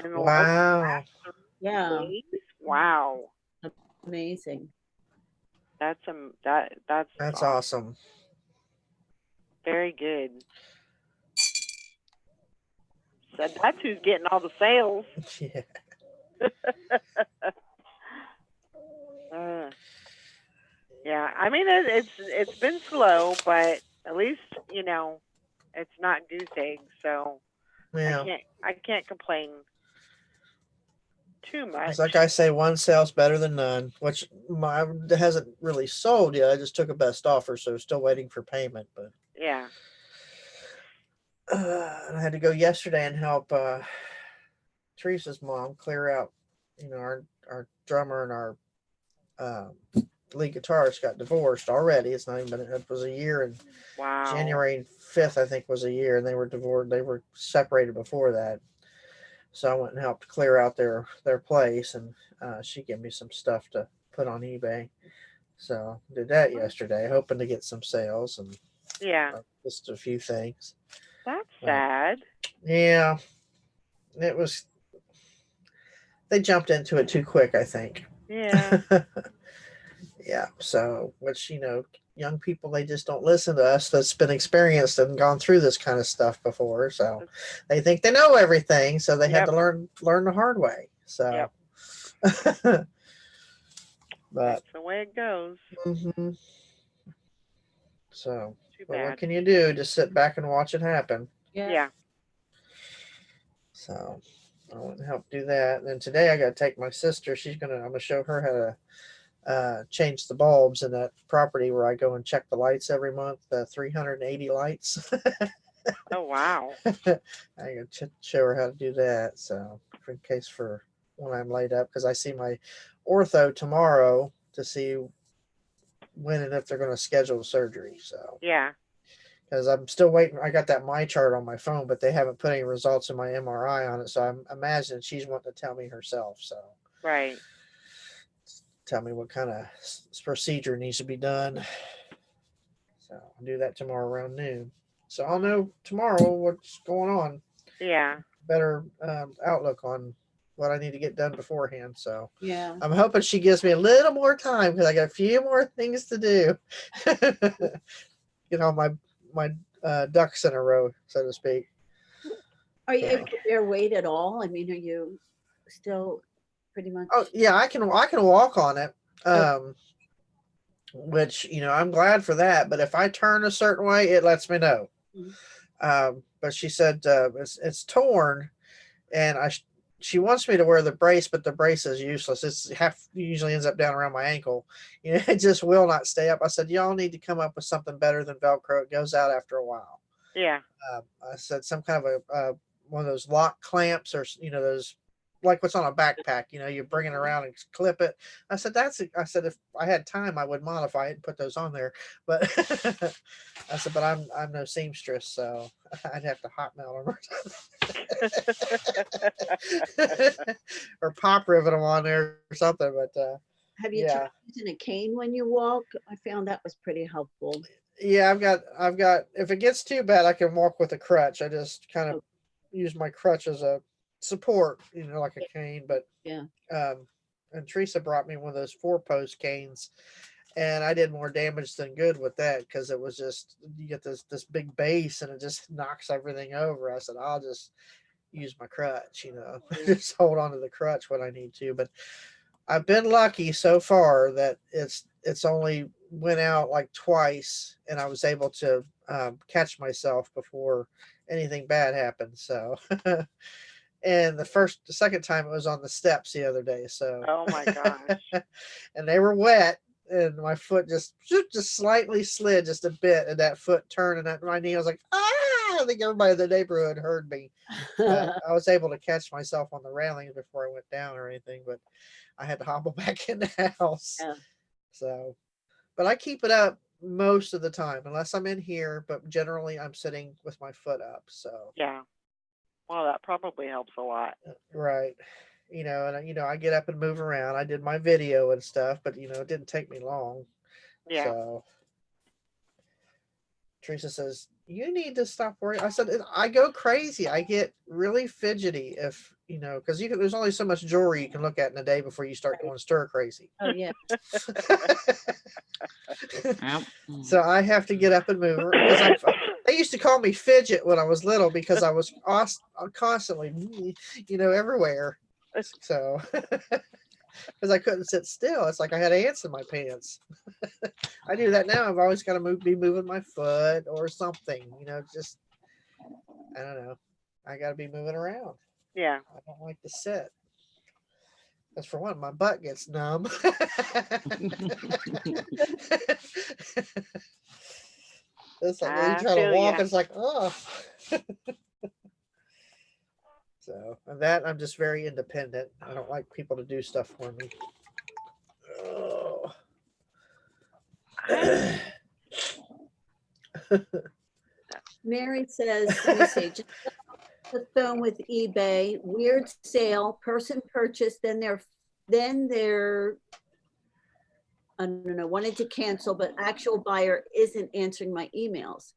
in the Wow. Yeah, days. Wow. amazing. That's That's awesome. very good. Said that's who's getting all the sales. Yeah. Yeah, I mean it's been slow, but at least it's not goose eggs, so Yeah. I can't complain too much. It's like I say, one sale's better than none, which hasn't really sold yet. I just took a best offer, so still waiting for payment. But Yeah. and I had to go yesterday and help Teresa's mom clear out. Our drummer and our lead guitarist got divorced already. It's not even been. It was a year, and Wow. January 5th, I think, was a year, and they were divorced. They were separated before that. So I went and helped clear out their place, and she gave me some stuff to put on eBay. So did that yesterday, hoping to get some sales and Yeah. just a few things. That's sad. Yeah, it was. They jumped into it too quick, I think. Yeah. Yeah. So, which young people, they just don't listen to us that's been experienced and gone through this kind of stuff before. So they think they know everything. So they had to learn the hard way. So. Yep. But that's the way it goes. Mm-hmm. So, Too but bad. what can you do? Just sit back and watch it happen. Yeah. So I went and help do that. And then today I got to take my sister. I'm gonna show her how to change the bulbs in that property where I go and check the lights every month. The 380 lights. Oh wow. I got to show her how to do that. So in case for when I'm laid up, because I see my ortho tomorrow to see when and if they're going to schedule the surgery. So Yeah. because I'm still waiting. I got that my chart on my phone, but they haven't put any results in my MRI on it. So I'm imagining she's wanting to tell me herself. So Right. tell me what kind of procedure needs to be done. So I'll do that tomorrow around noon. So I'll know tomorrow what's going on. Yeah. Better outlook on what I need to get done beforehand. So Yeah. I'm hoping she gives me a little more time because I got a few more things to do. Get all my ducks in a row, so to speak. Are you So. able to bear weight at all? I mean, are you still pretty much? Oh yeah, I can walk on it. Which I'm glad for that. But if I turn a certain way, it lets me know. But she said it's torn, and she wants me to wear the brace, but the brace is useless. It's usually ends up down around my ankle. It just will not stay up. I said y'all need to come up with something better than Velcro. It goes out after a while. Yeah. I said some kind of a one of those lock clamps, or those like what's on a backpack. You bring it around and clip it. I said if I had time, I would modify it and put those on there. But I said, but I'm no seamstress, so I'd have to hot melt them or pop rivet them on there or something. But have you tried using a cane when you walk? I found that was pretty helpful. Yeah, I've got. If it gets too bad, I can walk with a crutch. I just kind of use my crutch as a support, like a cane. But yeah. And Teresa brought me one of those 4-post canes, and I did more damage than good with that because it was just you get this big base and it just knocks everything over. I said I'll just use my crutch, just hold on to the crutch when I need to. But I've been lucky so far that it's only went out like twice, and I was able to catch myself before anything bad happened. So, and the second time it was on the steps the other day. So, oh my gosh, and they were wet, and my foot just slightly slid just a bit, and that foot turned, and that my knee. I was like, ah! I think everybody in the neighborhood heard me. I was able to catch myself on the railings before I went down or anything, but I had to hobble back in the house. Yeah. So, but I keep it up most of the time, unless I'm in here, but generally I'm sitting with my foot up. So, yeah. Well, that probably helps a lot. Right. And I get up and move around. I did my video and stuff, but it didn't take me long. Yeah. So, Teresa says, you need to stop worrying. I said, I go crazy. I get really fidgety if, because there's only so much jewelry you can look at in a day before you start going stir crazy. Oh, yeah. Yep. So I have to get up and move her because they used to call me Fidget when I was little because I was constantly, everywhere. So because I couldn't sit still, it's like I had ants in my pants. I do that now. I've always got to be moving my foot or something. Just I don't know. I got to be moving around. Yeah. I don't like to sit. That's for one. My butt gets numb. It's like when you I try to feel walk, ya. it's like, oh. So, and that I'm just very independent. I don't like people to do stuff for me. Oh. Mary says, let me see, just the phone with eBay, weird sale, person purchased, then they're, I don't know, wanted to cancel, but actual buyer isn't answering my emails.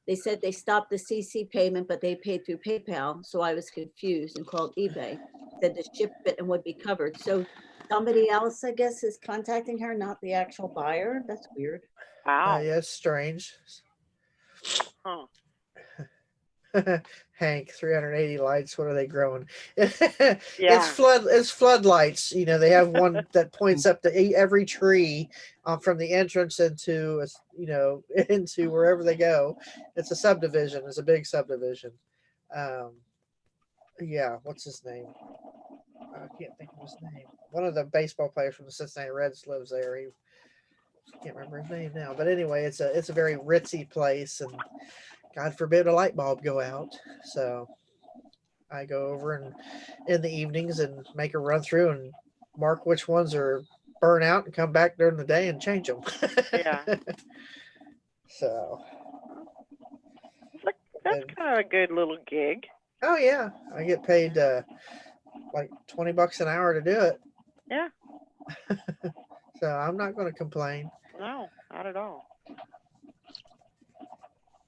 They said they stopped the CC payment, but they paid through PayPal. So I was confused and called eBay, said to ship it and would be covered. So somebody else, I guess, is contacting her, not the actual buyer. That's weird. Wow. Yeah, it's strange. Huh. Hank, 380 lights. What are they growing? Yeah. It's floodlights. They have one that points up to every tree from the entrance into into wherever they go. It's a subdivision. It's a big subdivision. Yeah, what's his name? I can't think of his name. One of the baseball players from the Cincinnati Reds lives there. I can't remember his name now. But anyway, it's a very ritzy place, and God forbid a light bulb go out. So I go over and in the evenings and make a run through and mark which ones are burn out and come back during the day and change them. Yeah. So That's kind of a good little gig. Oh yeah, I get paid like $20 an hour to do it. Yeah. So I'm not going to complain. No, not at all.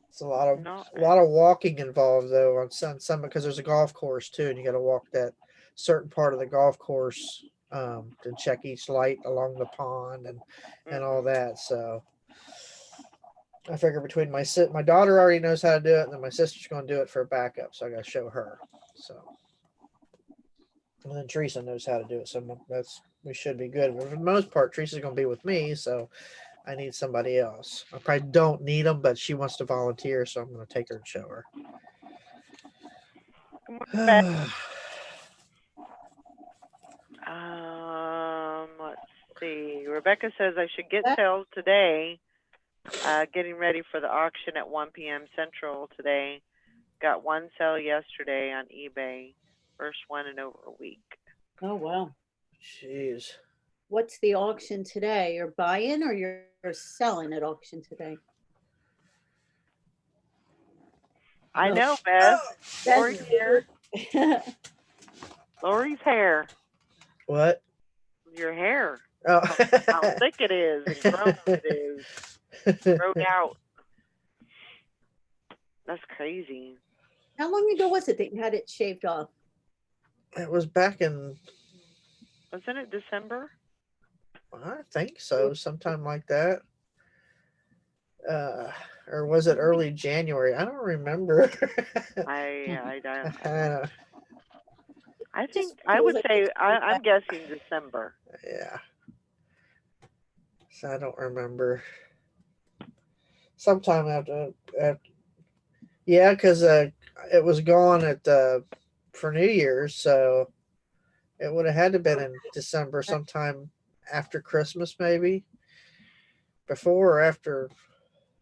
It's a lot of walking involved though on some because there's a golf course too, and you got to walk that certain part of the golf course to check each light along the pond and all that. So I figure between my daughter already knows how to do it, and then my sister's going to do it for a backup, so I got to show her. So and then Teresa knows how to do it, so we should be good. But for the most part, Teresa's going to be with me, so I need somebody else. I probably don't need them, but she wants to volunteer, so I'm going to take her and show her. Let's see. Rebecca says I should get sales today. Getting ready for the auction at 1 p.m. Central today. Got one sale yesterday on eBay. First one in over a week. Oh, wow. Jeez. What's the auction today? You're buying or you're selling at auction today? I know, Beth. Lori's here. Lori's hair. What? Your hair. Oh. How thick it is and grown it is. Growed out. That's crazy. How long ago was it that you had it shaved off? It was back in... Wasn't it December? I think so. Sometime like that. Or was it early January? I don't remember. I don't. I think I would say I'm guessing December. Yeah. So I don't remember. Sometime after yeah, because it was gone for New Year's, so it would have had to been in December, sometime after Christmas, maybe before or after,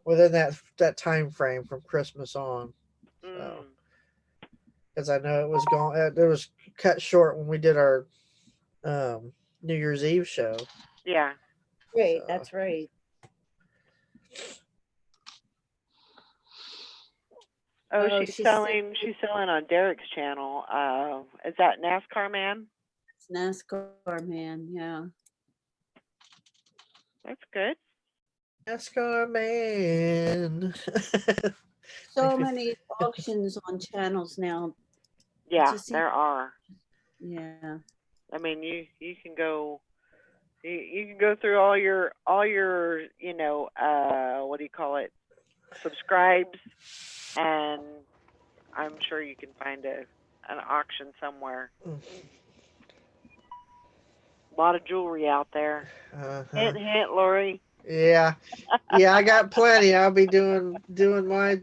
within that time frame from Christmas on. So because I know it was gone, it was cut short when we did our New Year's Eve show. Yeah. Right, so. That's right. Oh, she's selling on Derek's channel. Is that NASCAR Man? It's NASCAR Man, yeah. That's good. NASCAR man. So many auctions on channels now. Yeah, just seems- there are. Yeah. I mean, you can go. You can go through all your what do you call it, subscribes, and I'm sure you can find an auction somewhere. A lot of jewelry out there. Uh-huh. Hint, hint, Lori. Yeah, I got plenty. I'll be doing my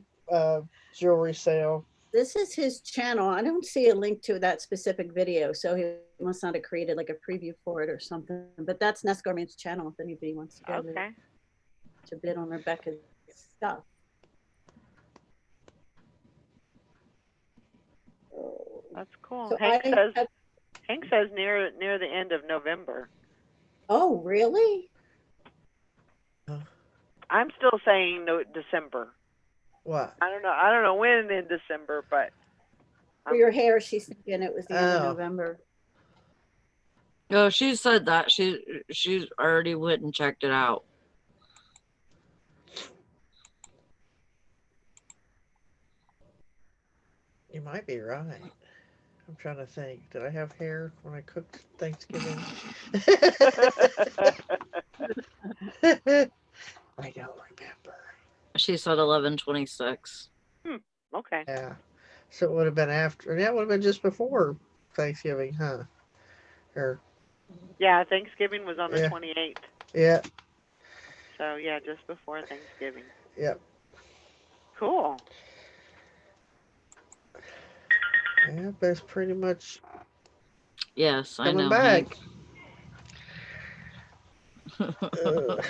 jewelry sale. This is his channel. I don't see a link to that specific video, so he must not have created like a preview for it or something. But that's NASCAR Man's channel if anybody wants to go there Okay. to bid on Rebecca's stuff. That's cool. So Hank I have, says near the end of November. oh, really? I'm still saying no, December. What? I don't know when in December, but For your hair, she's thinking it was the end of Oh. November. No, she said that she's already went and checked it out. You might be right. I'm trying to think. Did I have hair when I cooked Thanksgiving? I don't remember. She said 11/26. okay. Yeah. So it would have been after. Yeah, it would have been just before Thanksgiving, huh? Or Yeah, Thanksgiving was on the Yeah. 28th. yeah, So yeah, just before Thanksgiving. yep. Cool. Yeah, that's pretty much Yes, I coming know. back. Hank.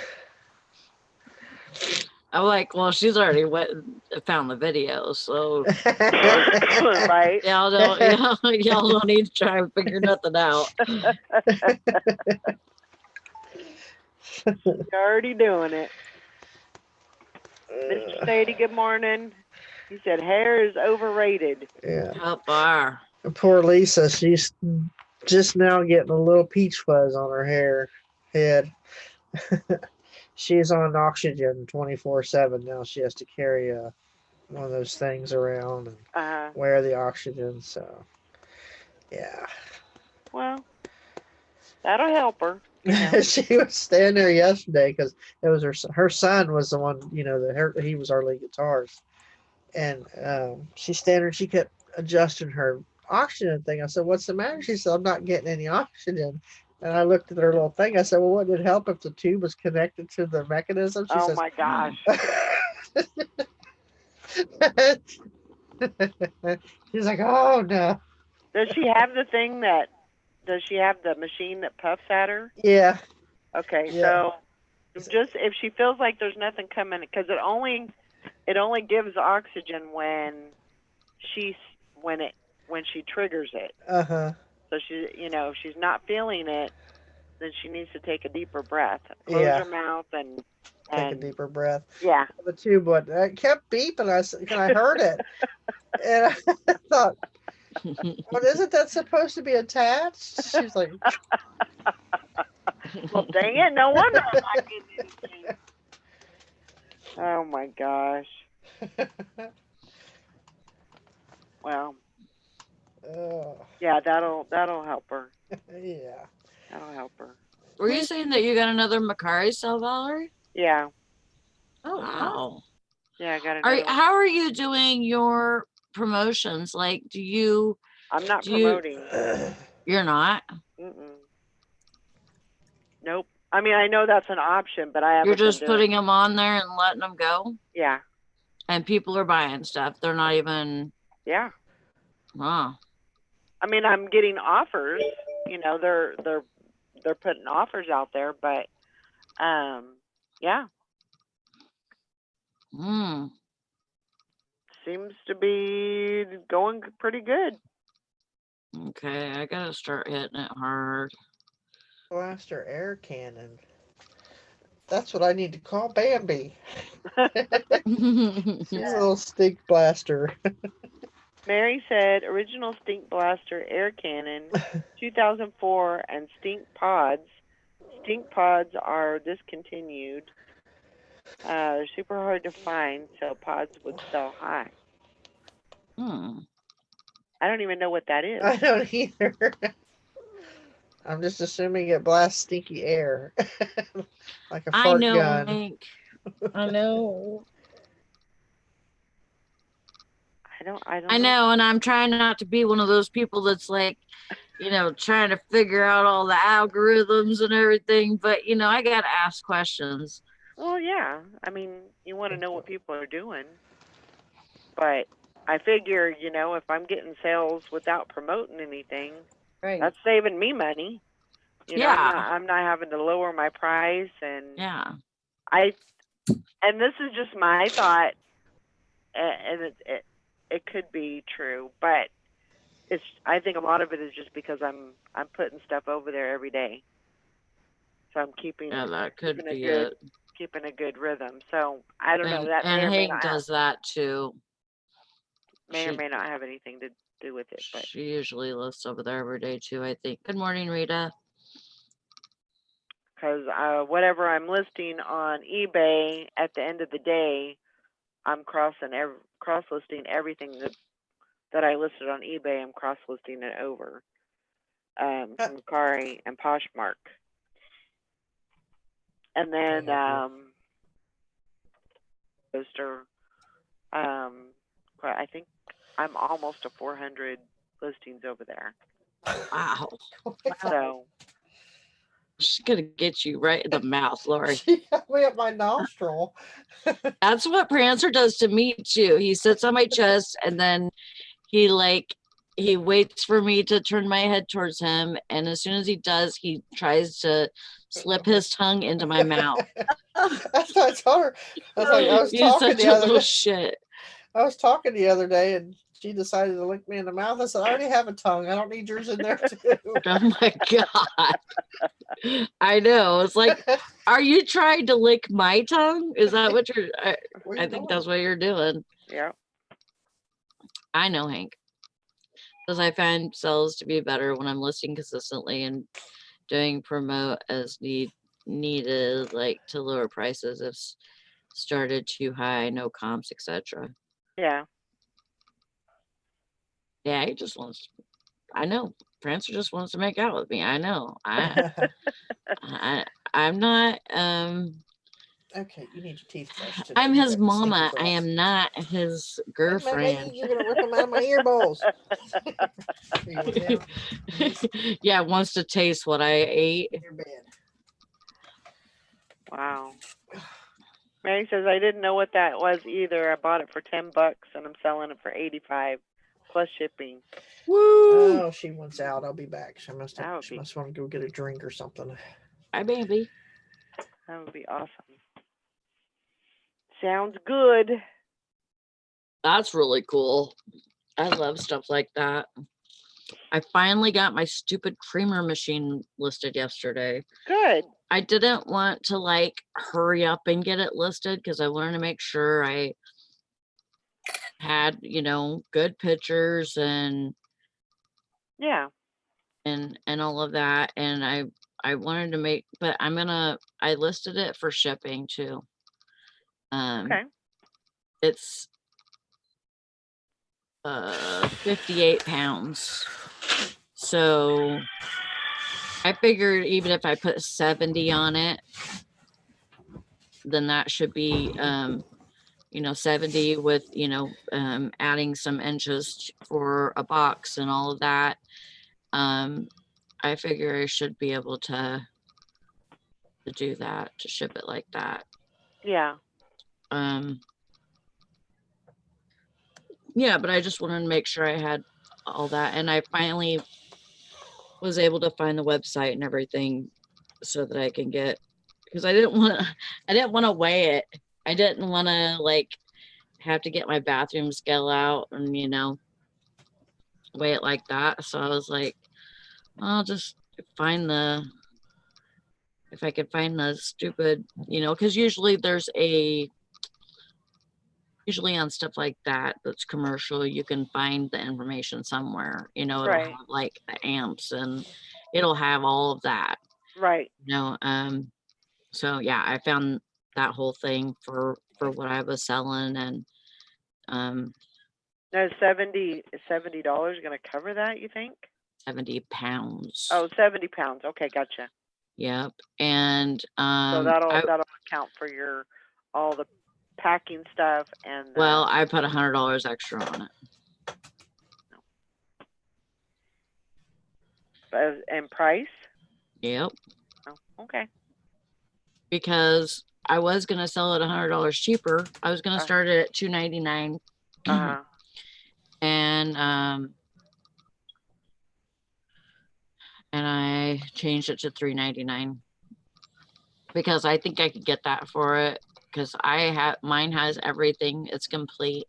I'm like, well, she's already went and found the video, so Right? y'all don't need to try and figure nothing out. You're already doing it. Mr. Sadie, good morning. He said hair is overrated. Yeah. How far? Poor Lisa, she's just now getting a little peach fuzz on her head. She's on oxygen 24/7 now. She has to carry one of those things around and wear the oxygen. So, yeah. Well, that'll help her. You know. She was standing there yesterday because it was her son was the one, he was our lead guitarist, and she's standing there. She kept adjusting her oxygen thing. I said, "What's the matter?" She said, "I'm not getting any oxygen." And I looked at her little thing. I said, "Well, wouldn't it help if the tube was connected to the mechanism?" She says, My gosh. She's like, "Oh no." Does she have the machine that puffs at her? Yeah. Okay, Yeah. so just if she feels like there's nothing coming, because it only gives oxygen when she triggers it. Uh-huh. So if she's not feeling it, then she needs to take a deeper breath. Close her mouth and take a deeper breath. Yeah. The tube would. It kept beeping. I heard it, and I thought, "Well, isn't that supposed to be attached?" She's like, Well, dang it! No wonder I'm not getting anything. Oh my gosh. Well. Yeah, that'll help her. Yeah. That'll help her. Were you saying that you got another Macari cell, Valerie? Yeah. Oh, wow. Yeah, I got another. How are you doing your promotions? Like, I'm not promoting. You're not? Mm-mm. Nope. I mean, I know that's an option, but I haven't. You're just putting them on there and letting them go? Yeah. And people are buying stuff. They're not even. Yeah. Wow. I mean, I'm getting offers. They're putting offers out there, but yeah. Seems to be going pretty good. Okay, I gotta start hitting it hard. Blaster air cannon. That's what I need to call Bambi. She's a little stink blaster. Mary said original Stink Blaster air cannon, 2004, and Stink Pods. Stink Pods are discontinued. They're super hard to find, so pods would sell high. Hmm. I don't even know what that is. I don't either. I'm just assuming it blasts stinky air. Like a I fart know, gun. Hank. I know. I don't I know. know, and I'm trying not to be one of those people that's like, trying to figure out all the algorithms and everything, but I gotta ask questions. Well, yeah. I mean, you want to know what people are doing, but I figure, if I'm getting sales without promoting anything, Right. that's saving me money. Yeah. I'm not having to lower my price, and Yeah. and this is just my thought, and it could be true, but I think a lot of it is just because I'm putting stuff over there every day, so I'm keeping That could keeping a be good it. keeping a good rhythm. So I don't know. And, That may and or may Hank not does that too. may or may not have anything to do with it, but She usually lists over there every day too, I think. Good morning, Rita. because whatever I'm listing on eBay, at the end of the day, I'm cross listing everything that I listed on eBay. I'm cross listing it over from Kari and Poshmark, and then poster. I think I'm almost to 400 listings over there. Wow. So She's gonna get you right in the mouth, Lori. She got me up my nostril. That's what Prancer does to me too. He sits on my chest and then he waits for me to turn my head towards him, and as soon as he does, he tries to slip his tongue into my mouth. That's what I told her. I was like, I was He's talking such the a other little day. shit. I was talking the other day, and she decided to lick me in the mouth. I said, I already have a tongue. I don't need yours in there too. Oh my god. I know. It's like, are you trying to lick my tongue? Is that what you're I think that's what you're doing. yeah. I know, Hank. Because I find sales to be better when I'm listing consistently and doing promote as needed, like to lower prices if started too high, no comps, etc. Yeah. Yeah, he just wants. I know. Prancer just wants to make out with me. I know. I'm not. Okay, you need your teeth brushed today. I'm You his got stinky mama. I breath. am not his Wait, girlfriend. you're gonna rip them out of my ear bowls. You want down? Yeah, wants to taste what I ate. Your bed. Wow. Mary says I didn't know what that was either. I bought it for $10 and I'm selling it for 85 plus shipping. Woo! Oh, she wants out. I'll be back. She must want to go get a drink or something. Hi, baby. That would be awesome. Sounds good. That's really cool. I love stuff like that. I finally got my stupid creamer machine listed yesterday. Good. I didn't want to like hurry up and get it listed because I wanted to make sure I had, good pictures and Yeah. and all of that. And I wanted to make, but I listed it for shipping too. Okay. It's 58 pounds. So I figured even if I put 70 on it, then that should be 70 with adding some inches for a box and all of that. I figure I should be able to do that, to ship it like that. Yeah. Yeah, but I just wanted to make sure I had all that, and I finally was able to find the website and everything so that I can get, because I didn't want to weigh it. I didn't want to like have to get my bathroom scale out and weigh it like that. So I was like, I'll just find if I could find the stupid, because usually on stuff like that's commercial, you can find the information somewhere, it'll Right. have like the amps and it'll have all of that. Right. So yeah, I found that whole thing for what I was selling, and Now, $70 going to cover that, you think? 70 pounds. Oh, 70 pounds. Okay, gotcha. Yep. And So that'll account for all the packing stuff and well, I put $100 extra on it. And price? Yep. Oh, okay. Because I was gonna sell it $100 cheaper. I was gonna start it at $2.99. And I changed it to $3.99 because I think I could get that for it, because mine has everything. It's complete.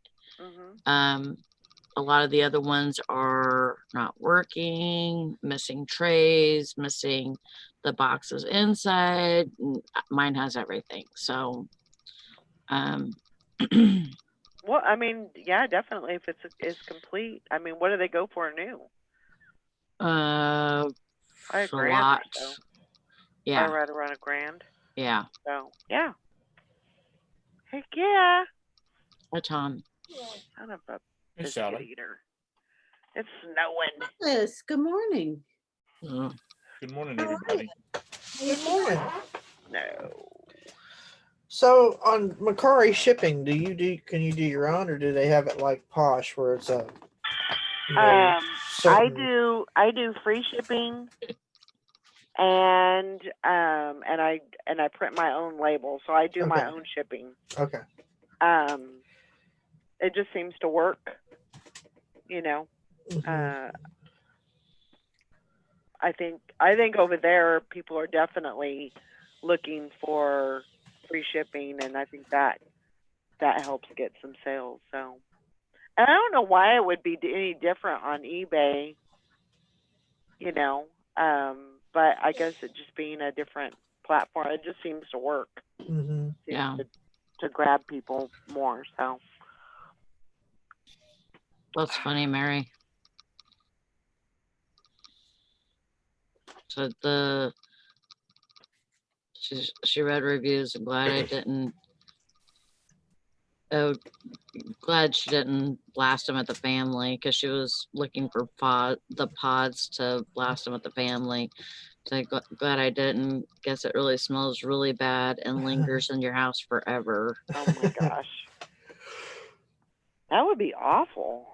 A lot of the other ones are not working, missing trays, missing the boxes inside. Mine has everything. So well, I mean, yeah, definitely. If it's complete, I mean, what do they go for new? A lot. So. Yeah. Or right around $1,000. Yeah. So yeah. Heck yeah. Hi, Tom. Son of a Hey, biscuit Sally. eater. It's snowing. Yes, good morning. Good morning, everybody. Good morning. No. So on Macari shipping, can you do your own, or do they have it like Posh where it's a I do free shipping, and I print my own label, so I do my own shipping. Okay. It just seems to work, you know. I think over there people are definitely looking for free shipping, and I think that helps get some sales. So, and I don't know why it would be any different on eBay, you know, but I guess it just being a different platform, it just seems to work. Yeah. To grab people more. So. That's funny, Mary. So she read reviews and glad I didn't. Oh, glad she didn't blast them at the family, because she was looking for the pods to blast them at the family. So glad I didn't. Guess it really smells really bad and lingers in your house forever. Oh my gosh. That would be awful.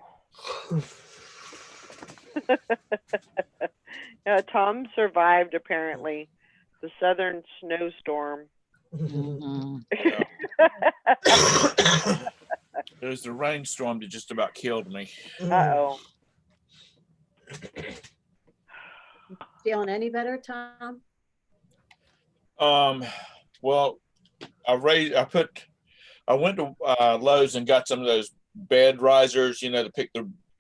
Yeah, Tom survived apparently the southern snowstorm. Yeah. It was the rainstorm that just about killed me. Uh-oh. Feeling any better, Tom? Well, I went to Lowe's and got some of those bed risers, you know,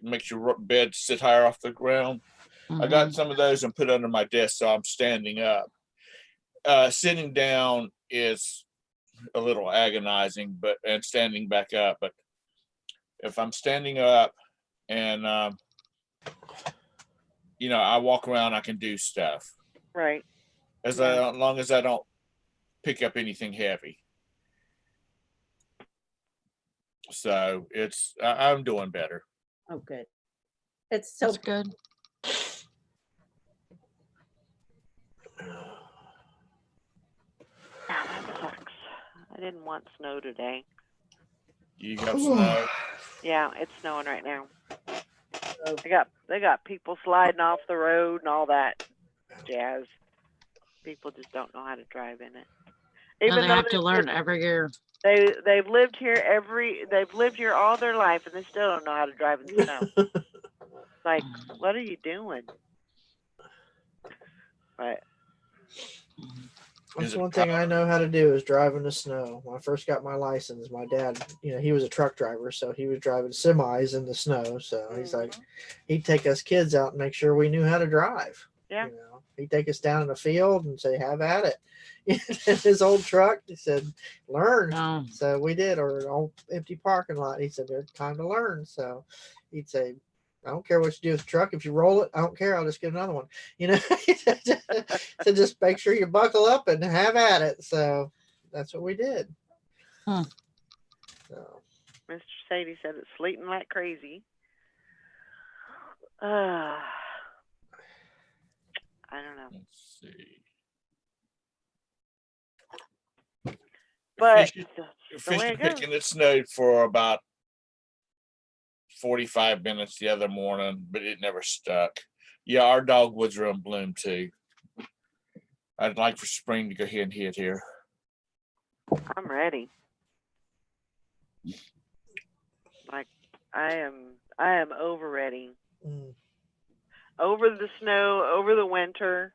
makes your bed sit higher off the ground. I got some of those and put under my desk, so I'm standing up. Sitting down is a little agonizing, and standing back up. But if I'm standing up and you know, I walk around, I can do stuff. Right. As long as I don't pick up anything heavy. So I'm doing better. Oh, good. It's so good. Yeah, that sucks. I didn't want snow today. You got snow? Yeah, it's snowing right now. They got people sliding off the road and all that jazz. People just don't know how to drive in it. Even they have to learn every year. They've lived here all their life, and they still don't know how to drive in the snow. Like, what are you doing? But that's one thing I know how to do is drive in the snow. When I first got my license, my dad, you know, he was a truck driver, so he was driving semis in the snow. So he's like, he'd take us kids out and make sure we knew how to drive. Yeah. You know, he'd take us down in the field and say, "Have at it." In his old truck, he said, "Learn." Oh. So we did, or an old empty parking lot. He said, "There's time to learn." So he'd say, "I don't care what you do with the truck. If you roll it, I don't care. I'll just get another one." You know, so just make sure you buckle up and have at it. So that's what we did. Huh. So, Mr. Sadie said it's sleeting like crazy. I don't know. Let's see. But Fish, that's the way it goes. picking, it snowed for about 45 minutes the other morning, but it never stuck. Yeah, our dogwoods are in bloom too. I'd like for spring to go ahead and hit here. I'm ready. Like I am over ready. mm, Over the snow, over the winter.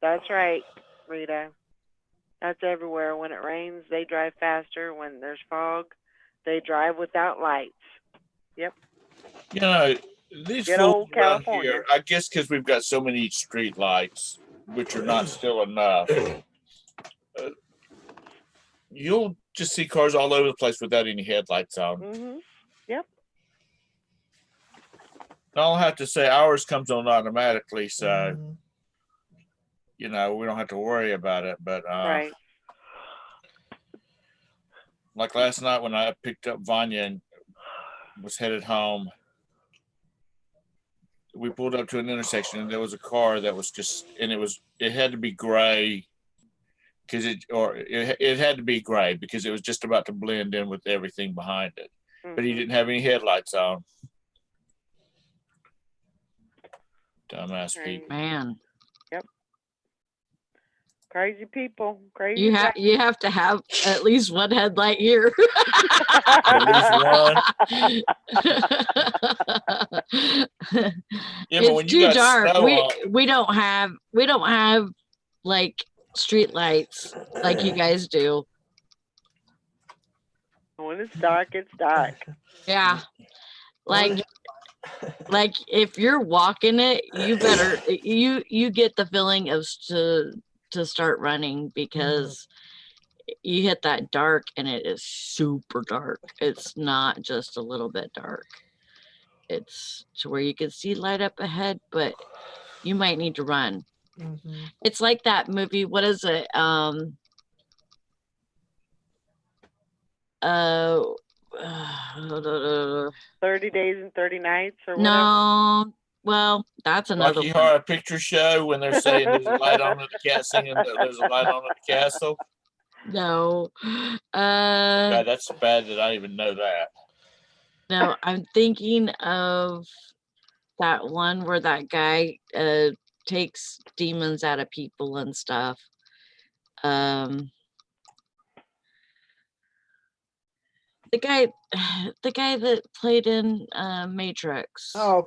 That's right, Rita. That's everywhere. When it rains, they drive faster. When there's fog, they drive without lights. Yep. You know, these Good fools old around California. here, I guess because we've got so many street lights, which are not still enough. You'll just see cars all over the place without any headlights on. Mhm. Yep. And I'll have to say ours comes on automatically, so mhm. you know we don't have to worry about it. But Right. like last night when I picked up Vanya and was headed home, we pulled up to an intersection and there was a car that was just, and it had to be gray because it had to be gray because it was just about to blend in with everything behind it. But he didn't have any headlights on. Dumbass Right. people. Man, Crazy people. Crazy. you have to have at least one headlight here. At least one. Yeah, but It's when you too got dark. snow on, We don't have like street lights like you guys do. When it's dark, it's dark. Yeah. Like if you're walking it, you better you get the feeling of to start running because you hit that dark and it is super dark. It's not just a little bit dark. It's to where you can see light up ahead, but you might need to run. Mhm. It's like that movie. What is it? 30 days and 30 nights or whatever. No. Well, that's another Rocky one. Horror Picture Show, when they're saying there's a light on at the cat singing, there's a light on at the castle. No. God, that's bad that I even know that. No, I'm thinking of that one where that guy takes demons out of people and stuff. The guy that played in Matrix. Oh,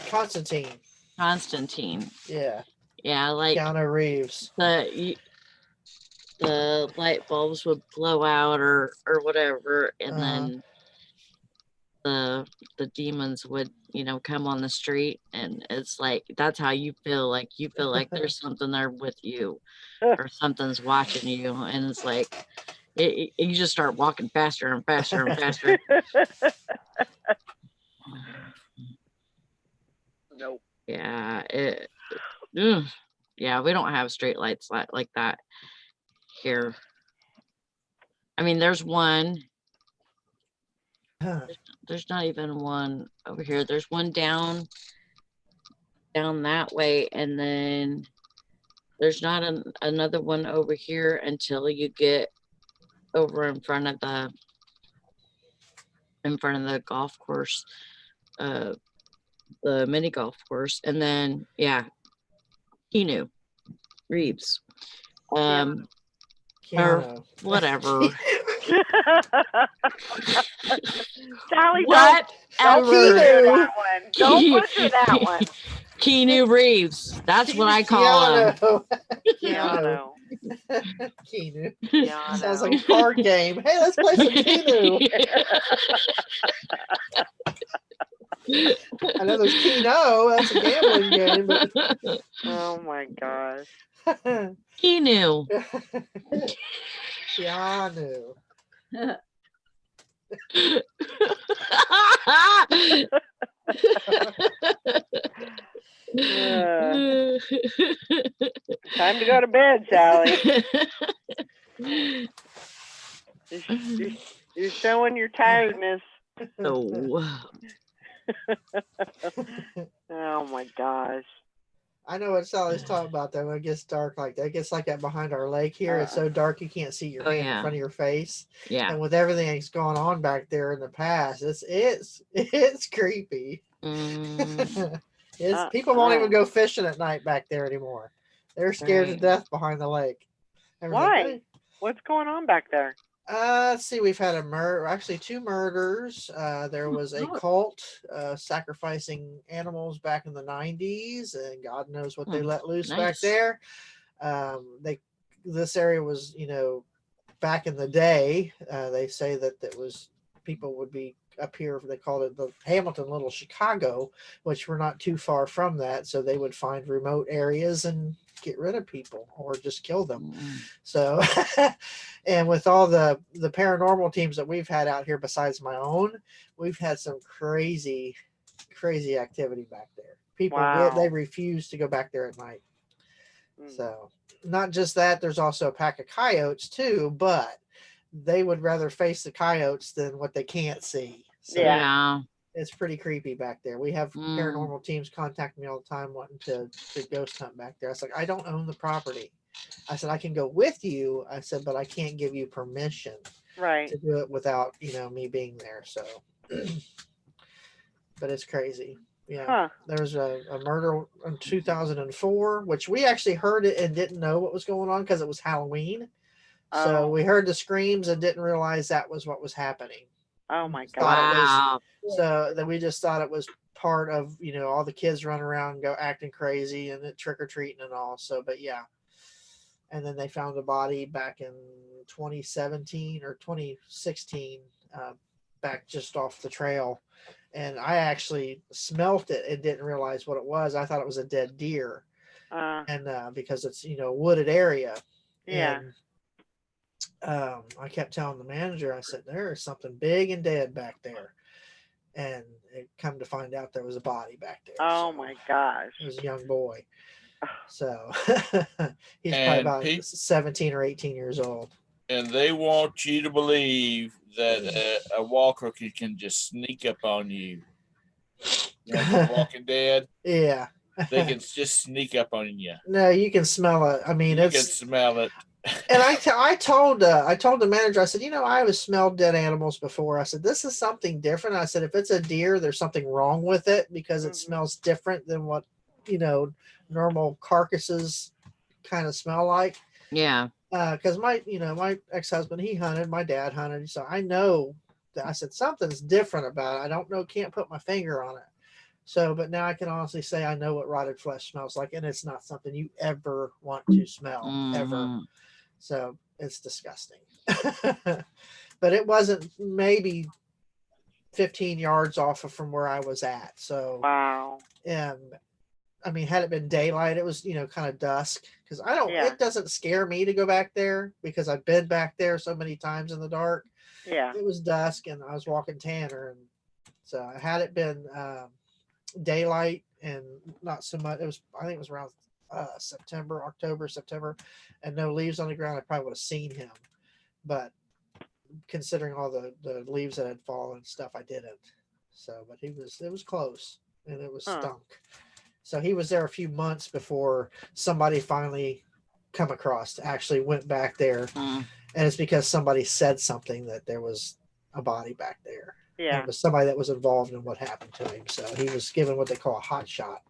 Constantine. Constantine. Yeah, Yeah, like Keanu Reeves. the light bulbs would blow out or whatever, and then the demons would come on the street, and it's like that's how you feel like there's something there with you or something's watching you, and it's like you just start walking faster and faster and faster. Nope. Yeah, yeah, we don't have street lights like that here. I mean, there's one. There's not even one over here. There's one down that way, and then there's not another one over here until you get over in front of the golf course, the mini golf course, and then Keanu Reeves, or Keanu. whatever. Sally, Whatever. don't butcher that one. Don't butcher that one. Keanu Reeves. That's what I call him. Keanu. Keanu. Keanu. Sounds like a card game. Hey, let's play some Keanu. I know there's Keno. That's a gambling game. But... Oh my gosh. Keanu. Keanu. Time to go to bed, Sally. You're showing your tiredness. Oh. Oh my gosh. I know what Sally's talking about though. When it gets dark like that, it gets like that behind our lake here. It's so dark you can't see your Oh, hand in yeah. front of your face. Yeah. And with everything that's gone on back there in the past, it's creepy. Mm. People won't even go fishing at night back there anymore. They're scared to Right. death behind the lake. Why? What's going on back there? Let's see. We've had actually 2 murders. There was a cult sacrificing animals back in the 90s, and God knows what they let loose back Nice. there. This area was, back in the day, they say that it was people would be up here. They called it the Hamilton Little Chicago, which we're not too far from that. So they would find remote areas and get rid of people or just kill them. So, and with all the paranormal teams that we've had out here, besides my own, we've had some crazy activity back there. People, they refuse to go back there at night. So not just that, there's also a pack of coyotes too, but they would rather face the coyotes than what they can't see. So Yeah. it's pretty creepy back there. We have paranormal teams contact me all the time wanting to ghost hunt back there. I was like, I don't own the property. I said, I can go with you. I said, but I can't give you permission to do it without, me being there. So, but it's crazy. Yeah. There was a murder in 2004, which we actually heard it and didn't know what was going on because it was Halloween. So we heard the screams and didn't realize that was what was happening. Oh my God. Wow. So then we just thought it was part of, all the kids running around and go acting crazy and trick or treating and all. So, but yeah. And then they found a body back in 2017 or 2016, back just off the trail. And I actually smelt it and didn't realize what it was. I thought it was a dead deer. And because it's, a wooded area. Yeah. And I kept telling the manager, I said, there is something big and dead back there. And it come to find out there was a body back there. Oh my gosh. It was a young boy. So he's probably about 17 or 18 years old. And they want you to believe that a walker can just sneak up on you. Like Walking Dead. Yeah. They can just sneak up on you. No, you can smell it. I mean, you can smell it. And I told the manager, I said, I have smelled dead animals before. I said, this is something different. I said, if it's a deer, there's something wrong with it because it smells different than what, normal carcasses kind of smell like. Yeah. Because my ex-husband, he hunted, my dad hunted. So I know that I said, something's different about it. I don't know, can't put my finger on it. So, but now I can honestly say I know what rotted flesh smells like, and it's not something you ever want to smell, ever. So it's disgusting. But it wasn't maybe 15 yards off from where I was at. So, wow. I mean, had it been daylight, it was, kind of dusk. Because it doesn't scare me to go back there because I've been back there so many times in the dark. Yeah. It was dusk and I was walking Tanner. And so had it been daylight and not so much, I think it was around October, September, and no leaves on the ground, I probably would have seen him. But considering all the leaves that had fallen and stuff, I didn't. So, but it was close and it was stunk. So he was there a few months before somebody finally come across, actually went back there. And it's because somebody said something that there was a body back there. Yeah. And it was somebody that was involved in what happened to him. So he was given what they call a hot shot.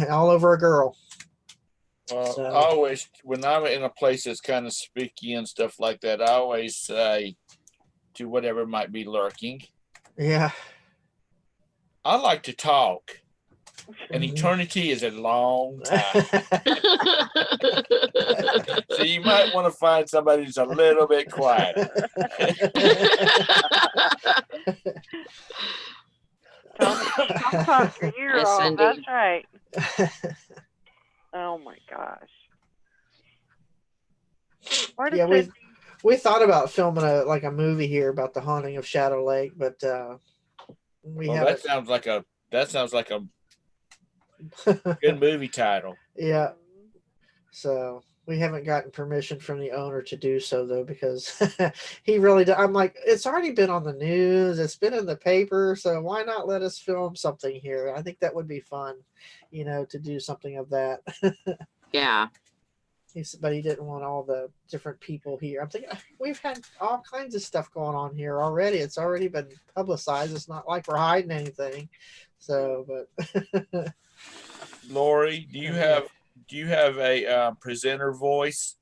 All over a girl. Well, I always, when I'm in a place that's kind of spooky and stuff like that, I always say to whatever might be lurking, yeah, I like to talk. An eternity is a long time. So you might want to find somebody who's a little bit quieter. Talk your ear off. Indeed. That's right. Oh my gosh. Yeah, we thought about filming a movie here about the haunting of Shadow Lake, but we haven't. That sounds like a Good movie title. Yeah. So we haven't gotten permission from the owner to do so though, because he really. I'm like, it's already been on the news. It's been in the paper. So why not let us film something here? I think that would be fun, to do something of that. Yeah. But he didn't want all the different people here. I'm thinking we've had all kinds of stuff going on here already. It's already been publicized. It's not like we're hiding anything. So, but Lori, do you have a presenter voice?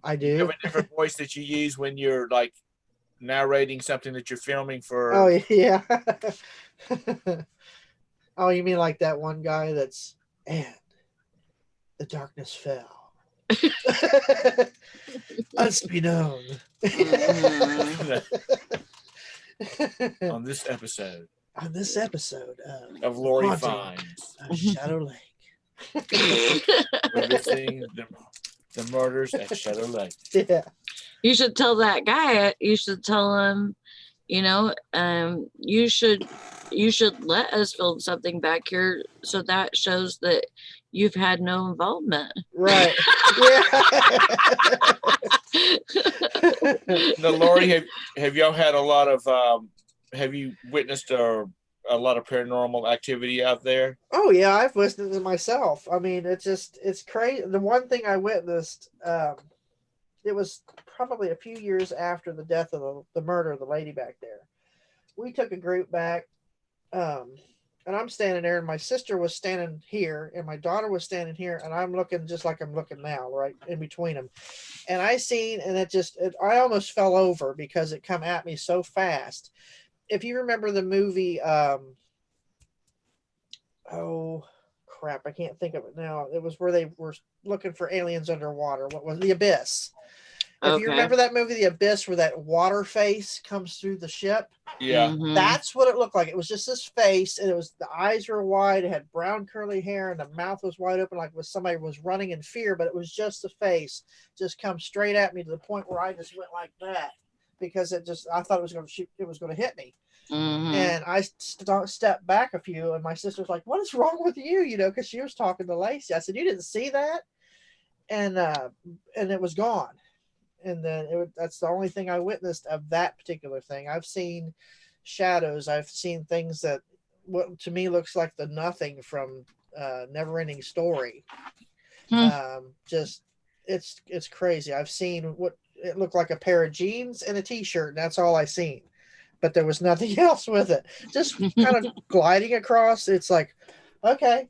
I Do you have do. a different voice that you use when you're like narrating something that you're filming for? Oh yeah. Oh, you mean like that one guy that's and the darkness fell. Unbeknown. On this episode of Lori Haunting Finds, of Shadow Lake. we're seeing the murders at Shadow Lake. Yeah. You should tell that guy. You should tell him, you should let us film something back here, so that shows that you've had no involvement. Right. Yeah. Now, Lori, have y'all had a lot of have you witnessed a lot of paranormal activity out there? Oh yeah, I've listened to it myself. I mean, it's crazy. The one thing I witnessed, it was probably a few years after the death of the murder of the lady back there. We took a group back, and I'm standing there, and my sister was standing here, and my daughter was standing here, and I'm looking just like I'm looking now, right in between them. And I seen, and I almost fell over because it come at me so fast. If you remember the movie, oh crap, I can't think of it now. It was where they were looking for aliens underwater. What was The Abyss? If you remember that movie, The Abyss, where that water face comes through the ship, Yeah. Mhm. that's what it looked like. It was just this face, and the eyes were wide, it had brown curly hair, and the mouth was wide open, like somebody was running in fear, but it was just the face, just come straight at me to the point where I just went like that, because I thought it was going to shoot, it was going to hit me. Mhm. And I stepped back a few, and my sister's like, "What is wrong with you?" Because she was talking to Lacey. I said, "You didn't see that?" And it was gone. And then that's the only thing I witnessed of that particular thing. I've seen shadows. I've seen things that what to me looks like the nothing from Never-Ending Story. Just it's crazy. I've seen what it looked like a pair of jeans and a t-shirt, and that's all I seen. But there was nothing else with it. Just kind of gliding across. It's like, okay,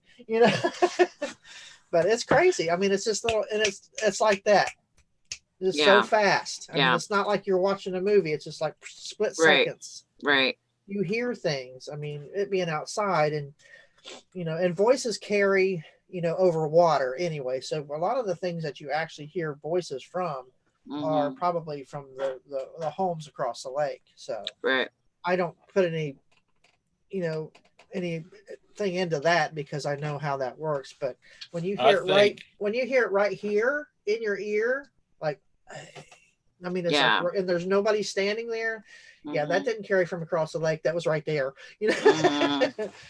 but it's crazy. I mean, it's just little, and it's like that. It's so fast. I mean, it's not like you're watching a movie. It's just like split seconds. Right. You hear things. I mean, it being outside, and and voices carry, over water anyway. So a lot of the things that you actually hear voices from are probably from the homes across the lake. So I don't put any anything into that because I know how that works. But when you hear it right here in your ear, like, I mean, it's like, and there's nobody standing there. Yeah, that didn't carry from across the lake. That was right there.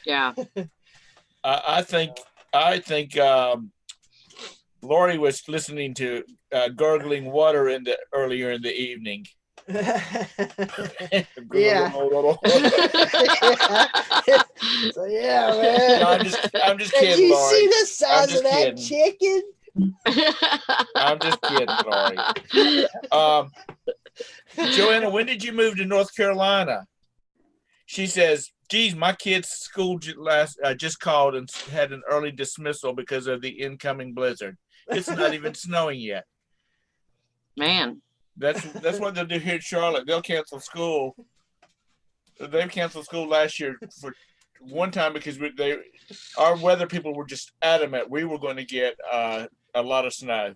Yeah. I think Lori was listening to gurgling water earlier in the evening. Yeah. So yeah, man. No, I'm just kidding, Did you Lori. see the size of that chicken? I'm just kidding, Lori. Joanna, when did you move to North Carolina? She says, geez, my kid's school just called and had an early dismissal because of the incoming blizzard. It's not even snowing yet. Man. That's what they'll do here in Charlotte. They'll cancel school. They've canceled school last year for one time because our weather people were just adamant we were going to get a lot of snow.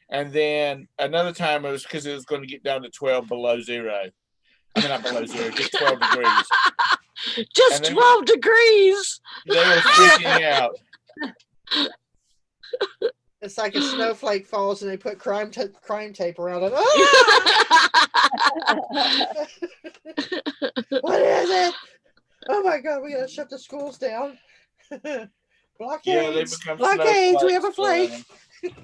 And then another time it was because it was going to get down to 12 below zero. I mean, not below zero, just 12 degrees. Just 12 degrees. They were freaking out. It's like a snowflake falls and they put crime tape around it. What is it? Oh my God, we gotta shut the schools down. Blockades. become Blockades. We have a snowflakes, flake.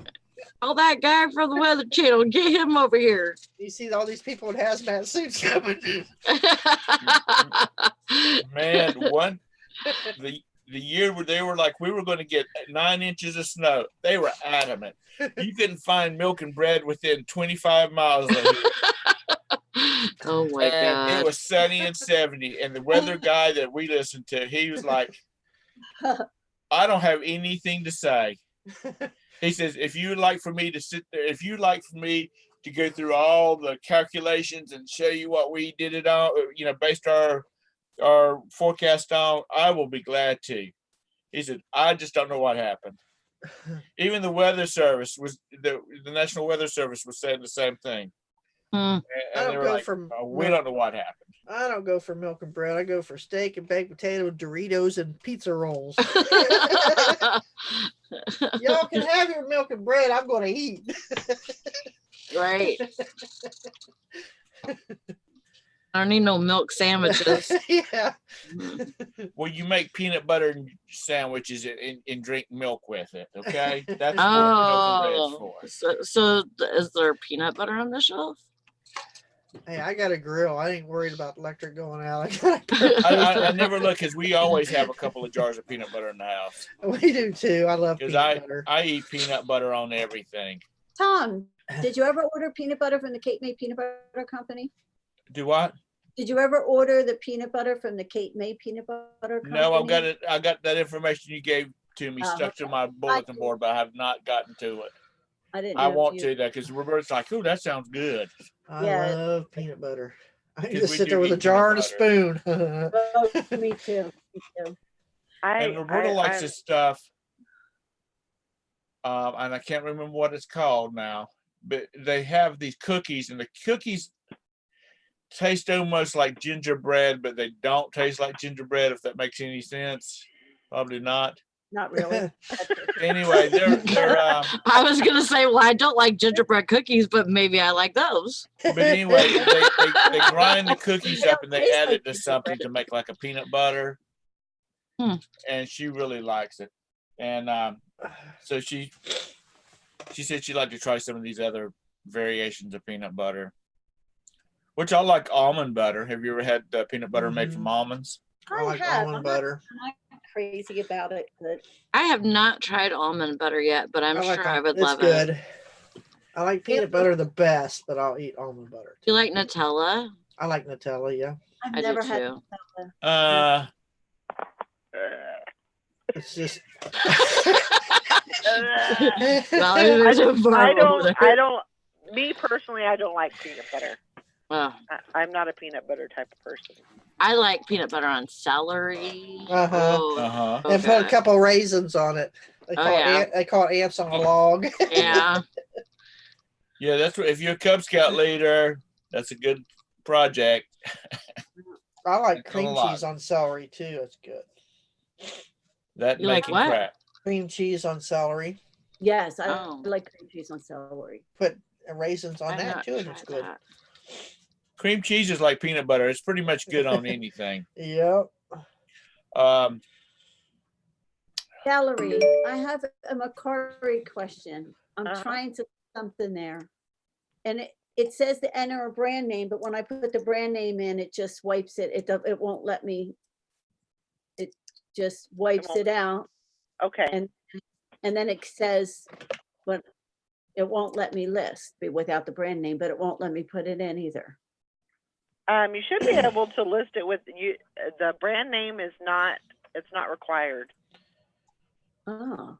Oh, that guy from the Weather Channel, get him over here. You see all these people in hazmat suits coming. Man, the year where they were like, we were going to get 9 inches of snow, they were adamant. You couldn't find milk and bread within 25 miles of here. Oh my And God. it was sunny and 70. And the weather guy that we listened to, he was like, I don't have anything to say. He says, if you'd like for me to sit there, if you'd like for me to go through all the calculations and show you what we did it on, based our forecast on, I will be glad to. He said, I just don't know what happened. Even the weather service the National Weather Service was saying the same thing. Hmm. And they were like, oh, we don't know what happened. I don't go for milk and bread. I go for steak and baked potato, Doritos, and pizza rolls. Y'all can have your milk and bread. I'm going to eat. Right. I don't need no milk sandwiches. Yeah. Well, you make peanut butter sandwiches and drink milk with it, okay? That's what milk and bread's for. So is there peanut butter on the shelf? Hey, I got a grill. I ain't worried about electric going out. I never look because we always have a couple of jars of peanut butter in the house. We do too. I love peanut butter. I eat peanut butter on everything. Tom, did you ever order peanut butter from the Cape May Peanut Butter Company? Do what? Did you ever order the peanut butter from the Cape May Peanut Butter Company? No, I've got it. I got that information you gave to me stuck to my bulletin board, but I have not gotten to it. I want to that because Robert's like, "Oh, that sounds good." I love peanut butter. I can 'Cause just we sit do there with a eat jar and a peanut spoon. Oh, me too. Me too. And Roberta likes this stuff, and I can't remember what it's called now. But they have these cookies, and the cookies taste almost like gingerbread, but they don't taste like gingerbread. If that makes any sense, probably not. Not really. Anyway, they're I was gonna say, well, I don't like gingerbread cookies, but maybe I like those. but anyway, they grind the cookies up and they add it to something to make like a peanut butter. And she really likes it. And so she said she'd like to try some of these other variations of peanut butter, which I like almond butter. Have you ever had peanut butter made from almonds? I like almond butter. I'm not crazy about it, but I have not tried almond butter yet, but I'm sure I would love it. It's good. I like peanut butter the best, but I'll eat almond butter. Do you like Nutella? I like Nutella, yeah. I've never had Nutella. It's just I don't me personally, I don't like peanut butter. I'm not a peanut butter type of person. I like peanut butter on celery. And put a couple raisins on it. They call it ants on a log. Yeah. Yeah, that's what, if you're a Cub Scout leader, that's a good project. I like cream cheese on celery too. It's good. That you like what? Crap. Cream cheese on celery. Yes, I like cream cheese on celery. Put raisins on that too, and it's good. Cream cheese is like peanut butter. It's pretty much good on anything. Yep. Valerie, I have a Macari question. I'm trying to put something there. And it says to enter a brand name, but when I put the brand name in, it just wipes it. It won't let me. It just wipes it out. Okay. And then it says, but it won't let me list without the brand name, but it won't let me put it in either. You should be able to list it with you. The brand name is not. It's not required. Oh.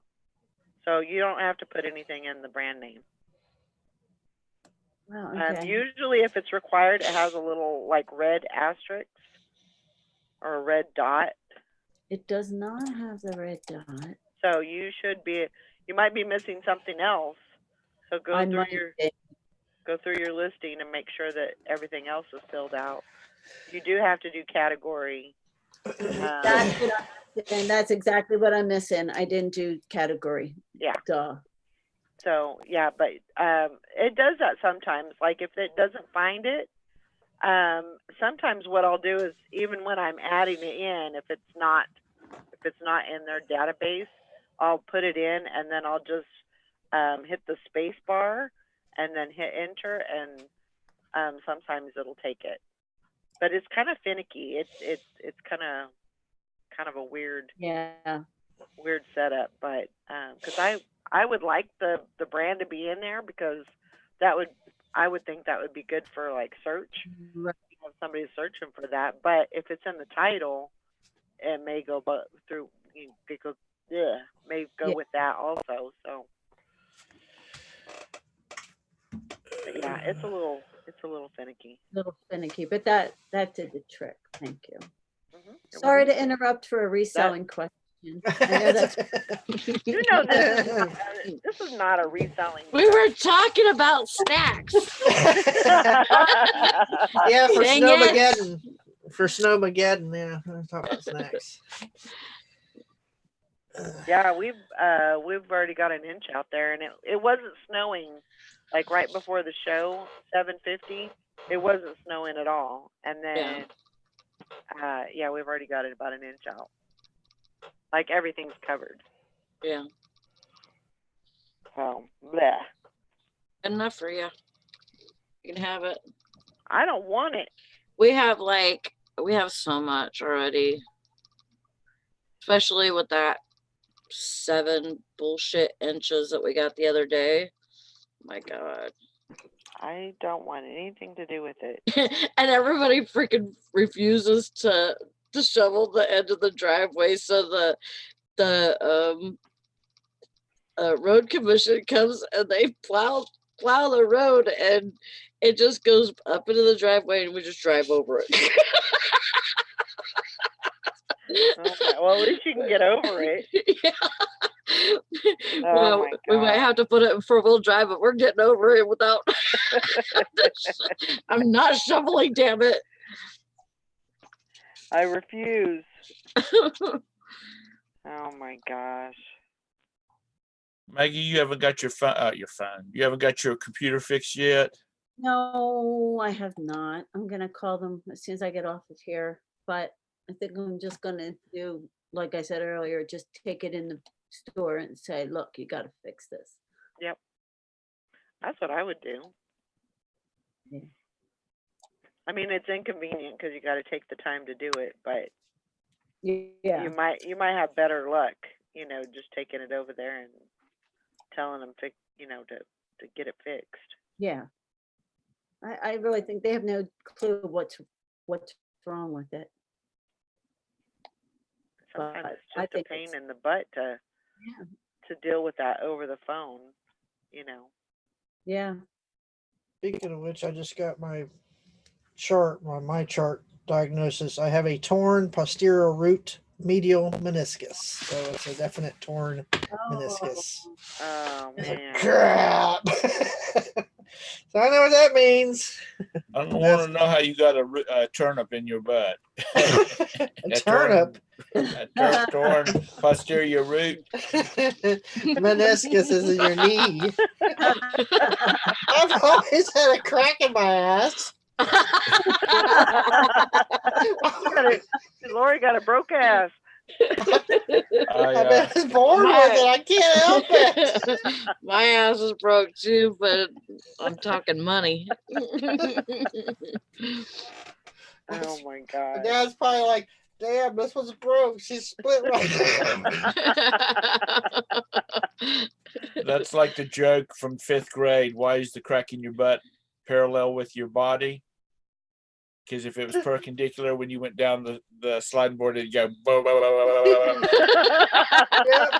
So you don't have to put anything in the brand name. Wow, okay. Usually, if it's required, it has a little like red asterisk or a red dot. It does not have the red dot. So you should be. You might be missing something else. So go through your listing and make sure that everything else is filled out. You do have to do category. That's exactly what I'm missing. I didn't do category. Yeah. Duh. So yeah, but it does that sometimes. Like if it doesn't find it, sometimes what I'll do is even when I'm adding it in, if if it's not in their database, I'll put it in and then I'll just hit the space bar and then hit enter, and sometimes it'll take it. But it's kind of finicky. It's kind of a weird setup, but because I would like the brand to be in there, because I would think that would be good for like search. Right. Have somebody searching for that. But if it's in the title, it may go through. May go with that also. So, but yeah, it's a little finicky. Little finicky, but that did the trick. Thank you. Sorry to interrupt for a reselling question. I know that's You know, this is not a reselling. We were talking about snacks. Yeah, for Dang Snowmageddon. For Snowmageddon, yeah. We're talking about snacks. Yeah, we've already got an inch out there, and it wasn't snowing like right before the show, 7:50. It wasn't snowing at all, and then we've already got it about an inch out. Like everything's covered. Yeah. So, bleh. Enough for you. You can have it. I don't want it. We have so much already. Especially with that 7 bullshit inches that we got the other day. My God. I don't want anything to do with it. And everybody freaking refuses to shovel the end of the driveway, so the road commission comes and they plow the road, and it just goes up into the driveway and we just drive over it. Okay, well, at least you can get over it. Yeah. Oh, my we might God. have to put it in 4-wheel drive, but we're getting over it without. I'm not shoveling, damn it. I refuse. Oh my gosh. Maggie, you haven't got your phone. You haven't got your computer fixed yet. No, I have not. I'm gonna call them as soon as I get off of here. But I think I'm just gonna do, like I said earlier, just take it in the store and say, look, you gotta fix this. Yep. That's what I would do. Yeah. I mean, it's inconvenient because you got to take the time to do it, but Yeah. you might have better luck, just taking it over there and telling them to get it fixed. Yeah. I really think they have no clue what's wrong with it. Sometimes But it's I just a think pain it's- in the butt to deal with that over the phone, Yeah. Speaking of which, I just got my chart diagnosis. I have a torn posterior root medial meniscus. So it's a definite torn meniscus. Oh man. Crap. So I know what that means. I don't want to know how you got a turnip in your butt. A turnip. A torn posterior root. Meniscus is in your knee. I've always had a crack in my ass. Lori got a broke ass. I was born with it. I can't help it. My ass is broke too, but I'm talking money. Oh my My god. dad's probably like, damn, this one's broke. She's split right there. That's like the joke from 5th grade. Why is the crack in your butt parallel with your body? Because if it was perpendicular when you went down the sliding board, it'd go. Yep,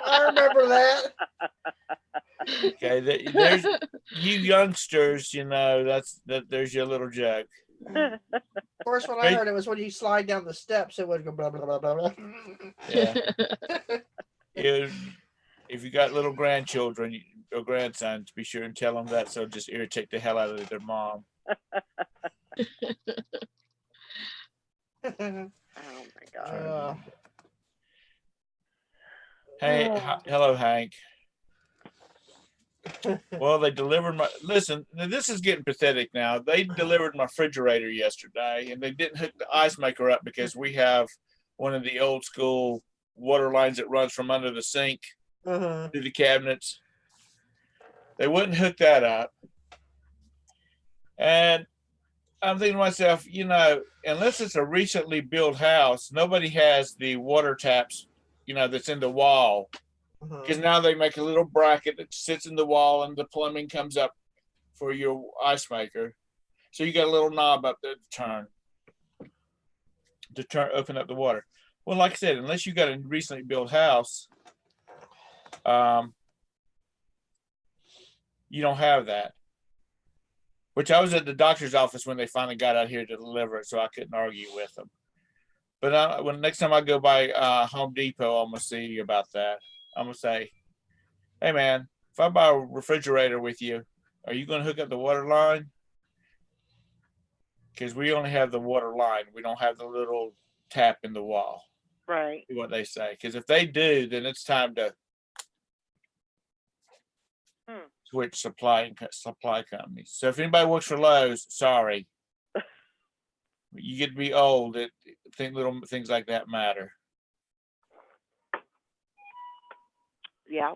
I remember that. Okay, there's you youngsters. There's your little joke. Of course, when I heard it was when you slide down the steps, it would go blah blah blah blah blah. Yeah. If you got little grandchildren or grandsons, be sure and tell them that, so just irritate the hell out of their mom. Oh my god. Hey, hello, Hank. Well, they delivered listen, this is getting pathetic now. They delivered my refrigerator yesterday, and they didn't hook the ice maker up because we have one of the old school water lines that runs from under the sink Uh-huh. to the cabinets. They wouldn't hook that up. And I'm thinking to myself, you know, unless it's a recently built house, nobody has the water taps, you know, that's in the wall. Because now they make a little bracket that sits in the wall and the plumbing comes up for your ice maker. So you got a little knob up there to open up the water. Well, like I said, unless you got a recently built house, you don't have that. Which I was at the doctor's office when they finally got out here to deliver it, so I couldn't argue with them. But when next time I go by Home Depot, I'm gonna see about that. I'm gonna say, "Hey man, if I buy a refrigerator with you, are you gonna hook up the water line? Because we only have the water line. We don't have the little tap in the wall." Right. What they say. Because if they do, then it's time to switch supply companies. So if anybody works for Lowe's, sorry, you get to be old. Little things like that matter. Yeah.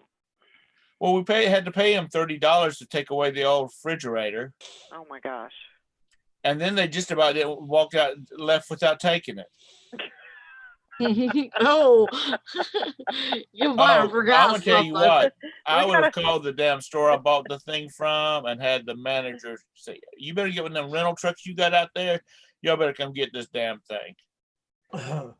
Well, we had to pay them $30 to take away the old refrigerator, Oh my gosh. and then they just about walked out, left without taking it. Oh, you might have I'm forgot gonna tell you something. what. I would have gotta- called the damn store I bought the thing from and had the manager say, "You better get one of them rental trucks you got out there. Y'all better come get this damn thing, or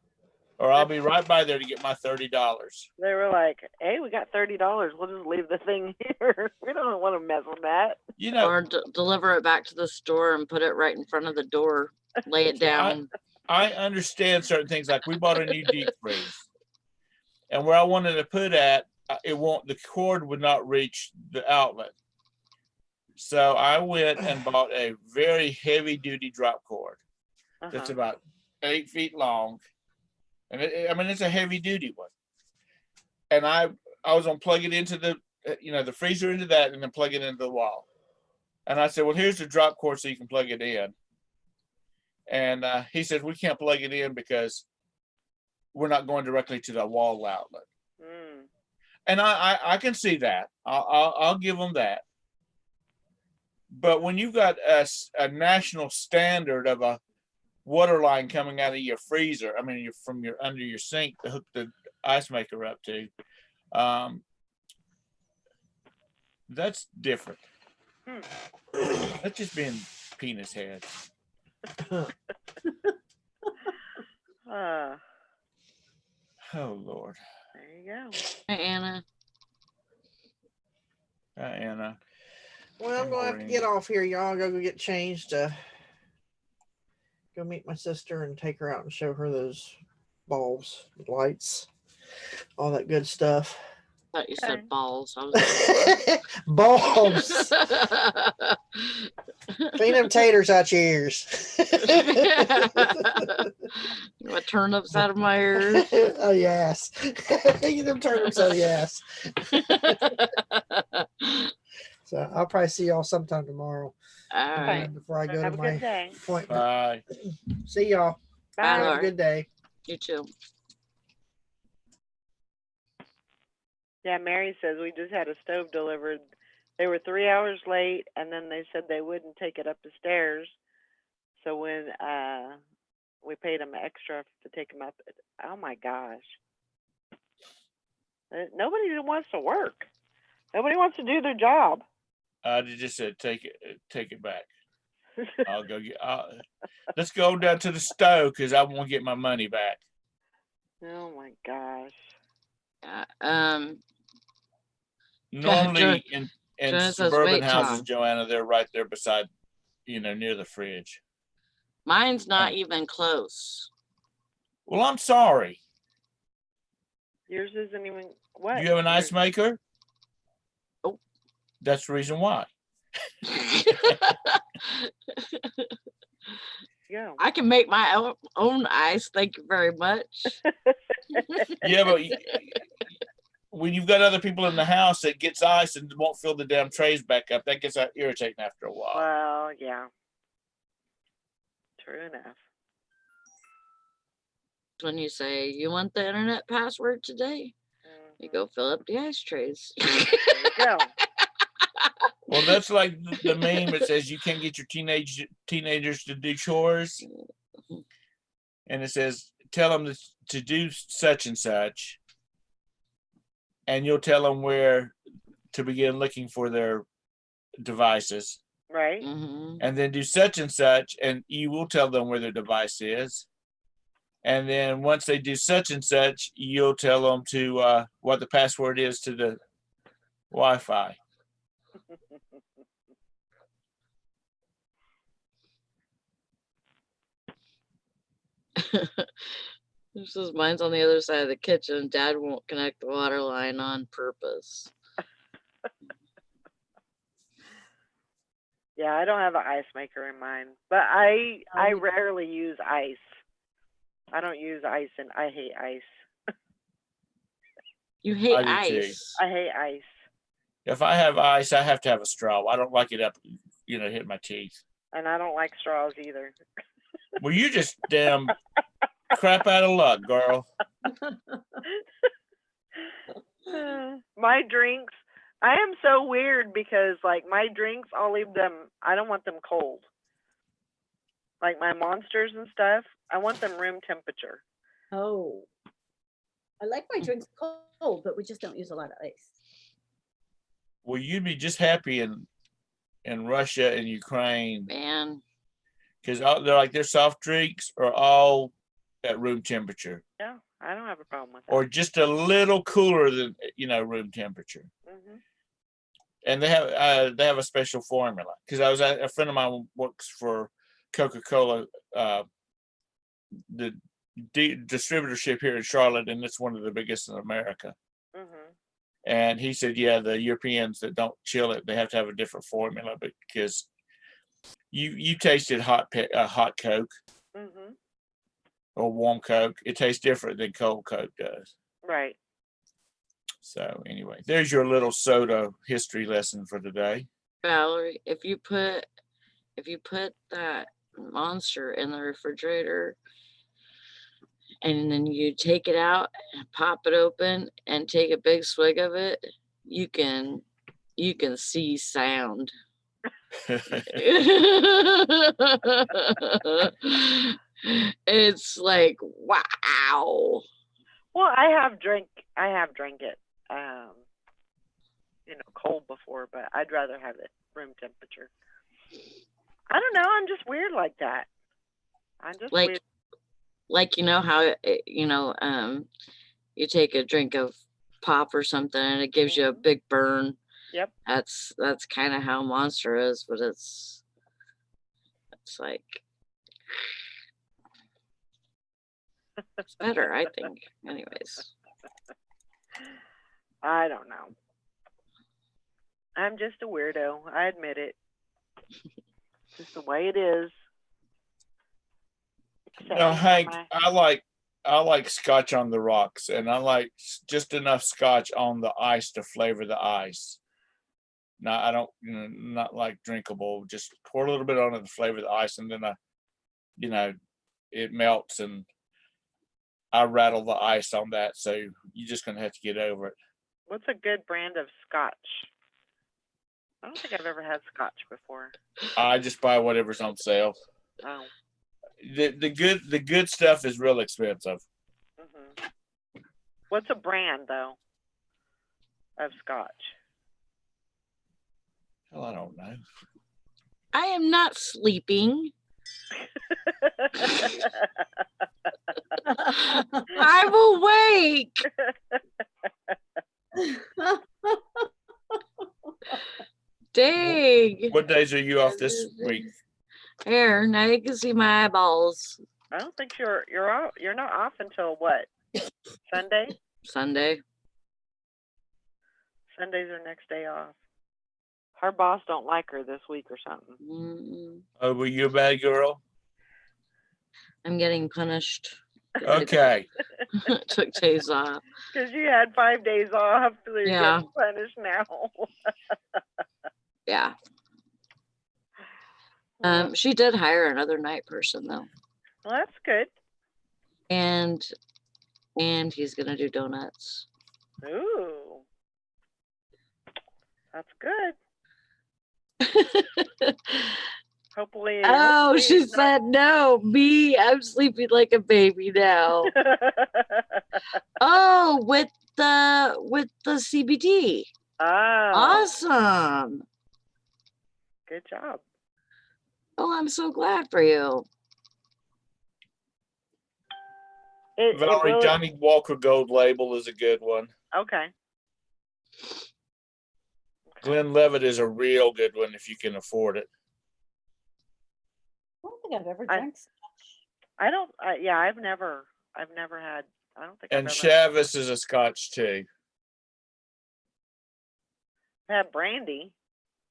I'll be right by there to get my $30." They were like, "Hey, we got $30. We'll just leave the thing here. We don't want to mess with that." You know, Or deliver it back to the store and put it right in front of the door. Lay it down. I understand certain things. Like we bought a new deep freeze, and where I wanted to put at, the cord would not reach the outlet. So I went and bought a very heavy duty drop cord that's about 8 feet long. And it's a heavy duty one. And I was gonna plug it into the freezer into that and then plug it into the wall. And I said, "Well, here's the drop cord so you can plug it in." And he said, "We can't plug it in because we're not going directly to the wall outlet." And I can see that. I'll give them that. But when you've got a national standard of a water line coming out of your freezer, from under your sink to hook the ice maker up to, that's different. That's just being penis head. Oh Lord. There you go. Hey, Anna. Anna. Well, I'm gonna have to get off here, y'all. Go get changed. Go meet my sister and take her out and show her those bulbs, lights, all that good stuff. I thought you Okay. said balls. I was Bulbs. Clean them taters out your ears. You want turnips out of my ears? Oh yes. Get them turnips out of your ass. So I'll probably see y'all sometime tomorrow. All right. Before I go Have to a my good day. appointment. Bye. See y'all. Bye, Have a Laura. good day. You too. Yeah, Mary says we just had a stove delivered. They were 3 hours late, and then they said they wouldn't take it up the stairs. So when we paid them extra to take them up, oh my gosh. Nobody wants to work. Nobody wants to do their job. I just said take it back. I'll go get. Let's go down to the stove because I want to get my money back. Oh my gosh. Normally in Joanna says, suburban "Wait, houses, Tom." Joanna, they're right there beside, near the fridge. Mine's not even close. Well, I'm sorry. Yours isn't even what? Do you have an ice maker? Oh. That's the reason why. Yeah. I can make my own ice. Thank you very much. Yeah, but when you've got other people in the house that gets ice and won't fill the damn trays back up, that gets irritating after a while. Well, yeah. True enough. when you say, you want the internet password today? You go fill up the ice trays. There you go. Well, that's like the meme. It says you can't get your teenagers to do chores, and it says tell them to do such and such, and you'll tell them where to begin looking for their devices, Right. and then do such and such, and you will tell them where their device is. And then once they do such and such, you'll tell them to what the password is to the Wi-Fi. This is mine's on the other side of the kitchen. Dad won't connect the water line on purpose. Yeah, I don't have an ice maker in mine, but I rarely use ice. I don't use ice, and I hate ice. You hate I do too. ice. I hate ice. If I have ice, I have to have a straw. I don't like it up, hit my teeth. And I don't like straws either. Well, you just damn crap out of luck, girl. My drinks, I am so weird because like my drinks, I'll leave them, I don't want them cold. Like my Monsters and stuff, I want them room temperature. Oh, I like my drinks cold, but we just don't use a lot of ice. Well, you'd be just happy in Russia and Ukraine, Man. because they're like their soft drinks are all at room temperature, Yeah, I don't have a problem with that. or just a little cooler than room temperature. Mhm. And they have a special formula, because I was a friend of mine works for Coca-Cola, the distributorship here in Charlotte, and it's one of the biggest in America. Mhm. And he said, yeah, the Europeans that don't chill it, they have to have a different formula, because you tasted hot Coke Mhm. or warm Coke. It tastes different than cold Coke does. Right. So anyway, there's your little soda history lesson for today. Valerie, if you put that Monster in the refrigerator and then you take it out and pop it open and take a big swig of it, you can see sound. It's like, wow. Well, I have drank it, cold before, but I'd rather have it room temperature. I don't know. I'm just weird like that. I'm just Like, weird. like how you take a drink of pop or something and it gives you a big burn. Yep. That's kind of how Monster is, but it's like it's better, I think. Anyways, I don't know. I'm just a weirdo. I admit it. Just the way it is. Hank, I like scotch on the rocks, and I like just enough scotch on the ice to flavor the ice. Now I don't, not like drinkable. Just pour a little bit on it to flavor the ice, and then it melts, and I rattle the ice on that. So you're just gonna have to get over it. What's a good brand of scotch? I don't think I've ever had scotch before. I just buy whatever's on sale. Oh. The good stuff is real expensive. Mm-hmm. What's a brand though of scotch? Hell, I don't know. I am not sleeping. I'm awake. Dang. What days are you off this week? Here, now you can see my eyeballs. I don't think you're off. You're not off until what? Sunday? Sunday. Sunday's her next day off. Her boss don't like her this week or something. Mm-mm. Oh, were you a bad girl? I'm getting punished. Okay. Took days off. Because you had 5 days off, so you're getting punished now. Yeah. She did hire another night person though. Well, that's good. and he's gonna do donuts. Ooh, that's good. Hopefully. Oh, she he's not- said no. Me, I'm sleeping like a baby now. Oh, with the CBD. Oh, Awesome. good job. Oh, I'm so glad for you. It Valerie, will. Johnny Walker Gold Label is a good one. Okay. Glenn Levitt is a real good one if you can afford it. I don't think I've ever I- drank. I don't. Yeah, I've never had. I don't think And I've ever Chavis is a Scotch too. had brandy.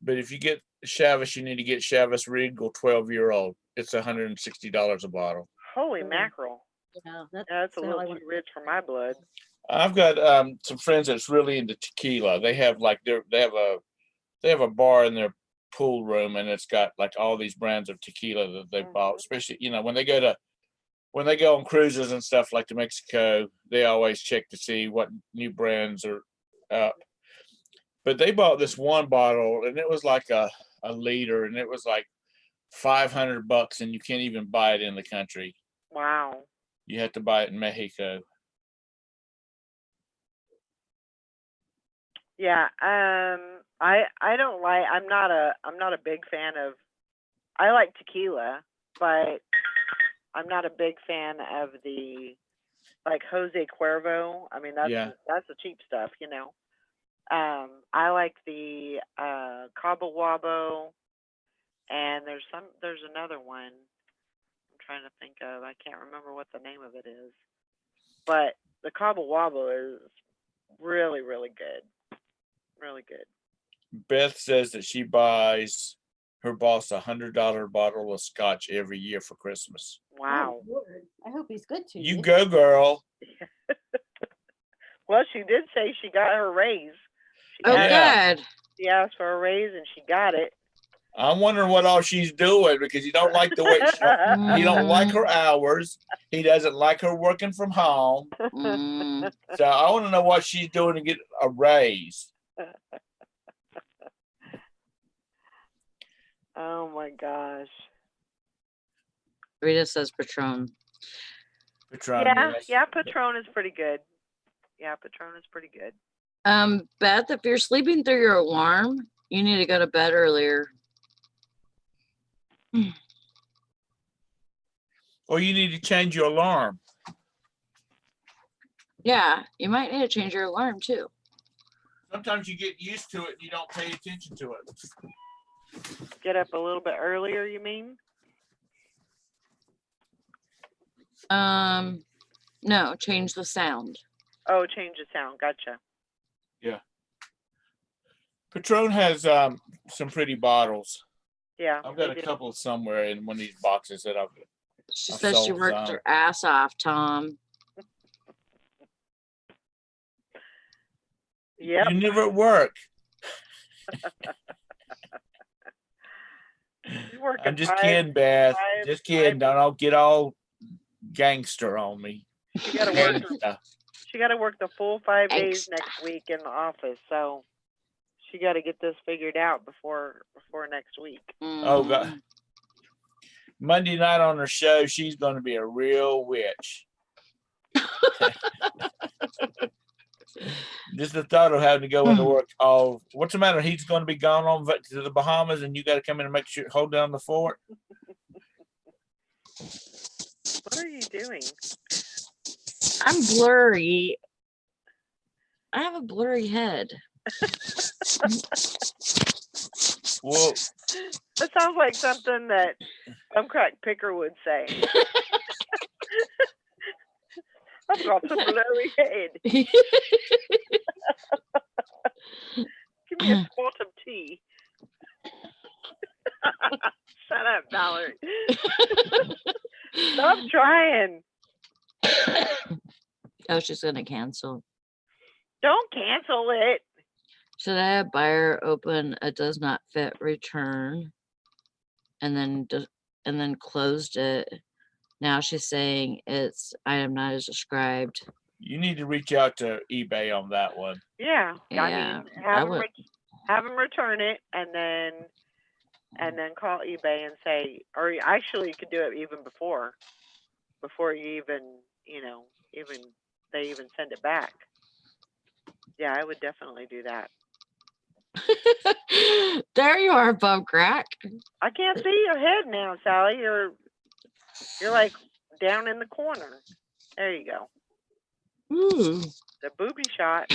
But if you get Chavis, you need to get Chavis Regal 12-year-old. It's $160 a bottle. Holy Mm. mackerel! Yeah, That's a little too rich for my blood. I've got some friends that's really into tequila. They have like they have a bar in their pool room, and it's got like all these brands of tequila that they bought. Especially when they go on cruises and stuff like to Mexico, they always check to see what new brands are up. But they bought this one bottle, and it was like a liter, and it was like $500, and you can't even buy it in the country. Wow. You have to buy it in Mexico. Yeah. I don't like. I'm not a big fan of. I like tequila, but I'm not a big fan of the like Jose Cuervo. I mean, that's the cheap stuff, you know. I like the Cabo Wabo, and there's another one I'm trying to think of. I can't remember what the name of it is, but the Cabo Wabo is really, really good, really good. Beth says that she buys her boss $100 bottle of scotch every year for Christmas. Wow. Oh, Lord. I hope he's good to You you. go, girl. Well, she did say she got her raise. Oh, Yeah. good. She asked for a raise and she got it. I'm wondering what all she's doing because you don't like the way he don't like her hours. He doesn't like her working from home. Mm. So I want to know what she's doing to get a raise. Oh my gosh. Rita says Patron. Patron, Yeah, yes. yeah, Patron is pretty good. Yeah, Patron is pretty good. Beth, if you're sleeping through your alarm, you need to go to bed earlier. Or you need to change your alarm. Yeah, you might need to change your alarm too. Sometimes you get used to it and you don't pay attention to it. Get up a little bit earlier, you mean? No, change the sound. Oh, change the sound. Gotcha. Patron has some pretty bottles. Yeah. I've got they a do. couple somewhere in one of these boxes that I've She I've says she sold worked some. her ass off, Tom. Yep. You never at work. She's working I'm just five- kidding, Beth. five- Just kidding. Don't get all gangster on me. She got to work. Gangsta. She got to work the full 5 days Gangsta. next week in the office. So she got to get this figured out before next week. Oh, God. Monday night on her show, she's going to be a real witch. Just the thought of having to go into work. Oh, what's the matter? He's going to be gone on to the Bahamas, and you got to come in and make sure hold down the fort. What are you doing? I'm blurry. I have a blurry head. Well, That sounds like something that some crack picker would say. I've got a blurry head. Give me a quart of tea. Shut up, Valerie. Stop trying. Oh, she's gonna cancel. Don't cancel it. Should I have buyer open a does not fit return and then closed it Now she's saying it's item not as described. You need to reach out to eBay on that one. Yeah, I Yeah, mean, I would. have them return it, and then call eBay and say, or actually you could do it even before you even, they even send it back. Yeah, I would definitely do that. There you are, Bum Crack. I can't see your head now, Sally. You're like down in the corner. There you go. Ooh. The booby shot.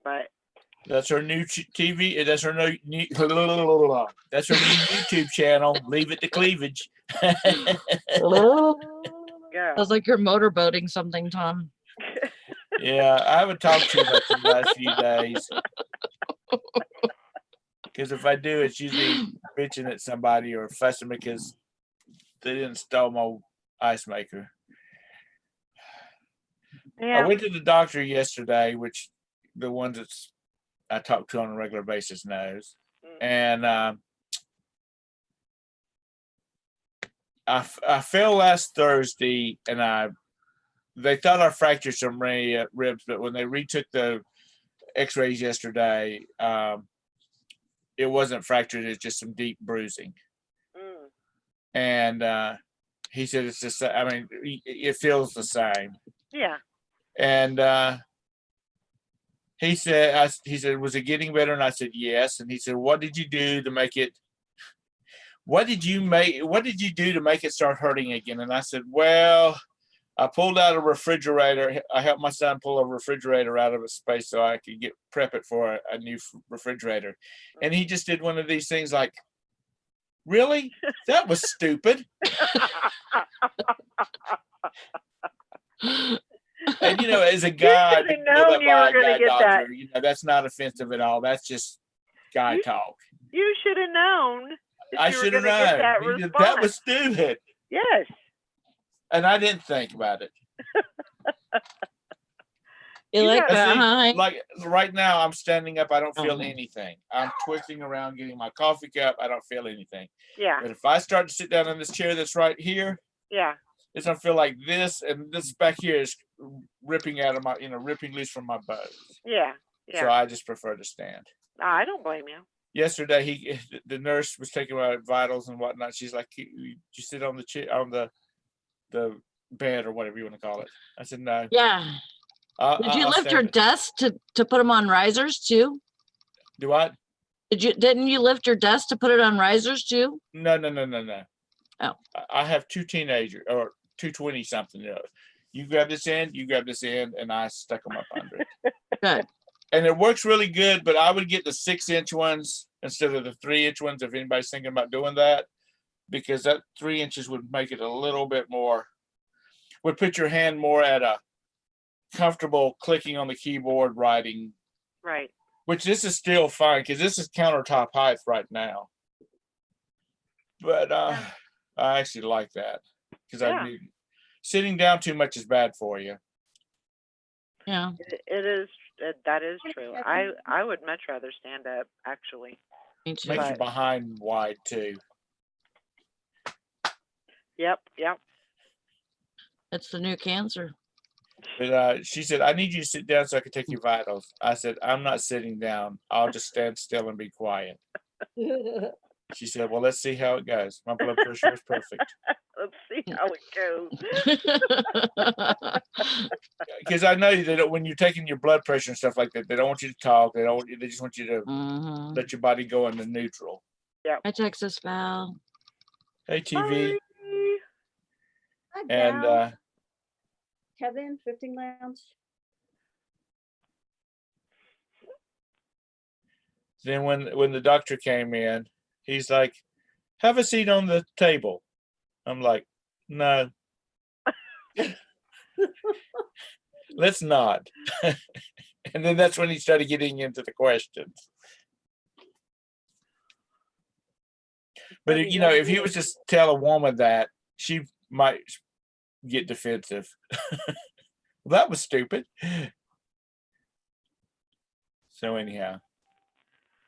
But That's her new TV. That's her new. That's her new YouTube channel. Leave it to cleavage. yeah. Sounds like you're motorboating something, Tom. Yeah, I haven't talked too much in the last few days. Because if I do, it's usually bitching at somebody or fussing because they didn't steal my ice maker. Yeah. I went to the doctor yesterday, which the ones that I talk to on a regular basis knows. And I fell last Thursday, and they thought I fractured some ribs, but when they retook the X-rays yesterday, it wasn't fractured. It's just some deep bruising. And he said it's just. I mean, it feels the same. Yeah. And he said, was it getting better? And I said, yes. And he said, what did you do to make it? What did you do to make it start hurting again? And I said, well, I pulled out a refrigerator. I helped my son pull a refrigerator out of its space so I could prep it for a new refrigerator. And he just did one of these things like, really? That was stupid. And as a guy, you should have known you were going to get that. That's not offensive at all. That's just guy talk. You should have known. I should have known. That was stupid. Yes. And I didn't think about it. Like right now, I'm standing up. I don't feel anything. I'm twisting around, getting my coffee cup. I don't feel anything. Yeah. But if I start to sit down in this chair that's right here, yeah, it's gonna feel like this, and this back here is ripping out of my, ripping loose from my bones. Yeah. Yeah. So I just prefer to stand. I don't blame you. Yesterday, the nurse was taking my vitals and whatnot. She's like, "You sit on the chair, on the bed or whatever you want to call it." I said, "No." Yeah. Did you lift your desk to put them on risers too? Do what? Didn't you lift your desk to put it on risers too? No. Oh. I have two teenagers or 220 something. You grab this end, and I stuck them up under it. Good. And it works really good, but I would get the 6-inch ones instead of the 3-inch ones if anybody's thinking about doing that, because that 3 inches would make it a little bit more, would put your hand more at a comfortable clicking on the keyboard writing. Right. Which this is still fine because this is countertop height right now. But I actually like that because sitting down too much is bad for you. Yeah. It is. That is true. I would much rather stand up, actually. Me too. Makes your behind wide too. Yep. It's the new cancer. But she said, I need you to sit down so I can take your vitals. I said, I'm not sitting down. I'll just stand still and be quiet. She said, well, let's see how it goes. My blood pressure was perfect. Let's see how it goes. Because I know that when you're taking your blood pressure and stuff like that, they don't want you to talk. They just want you to let your body go into neutral. Yeah. Hi, Texas Val. Hey, TV. Hi, And Val. Kevin, Thrifting Lounge. Then when the doctor came in, he's like, have a seat on the table. I'm like, no. Let's not. And then that's when he started getting into the questions. But if he was just tell a woman that, she might get defensive. Well, that was stupid. So anyhow.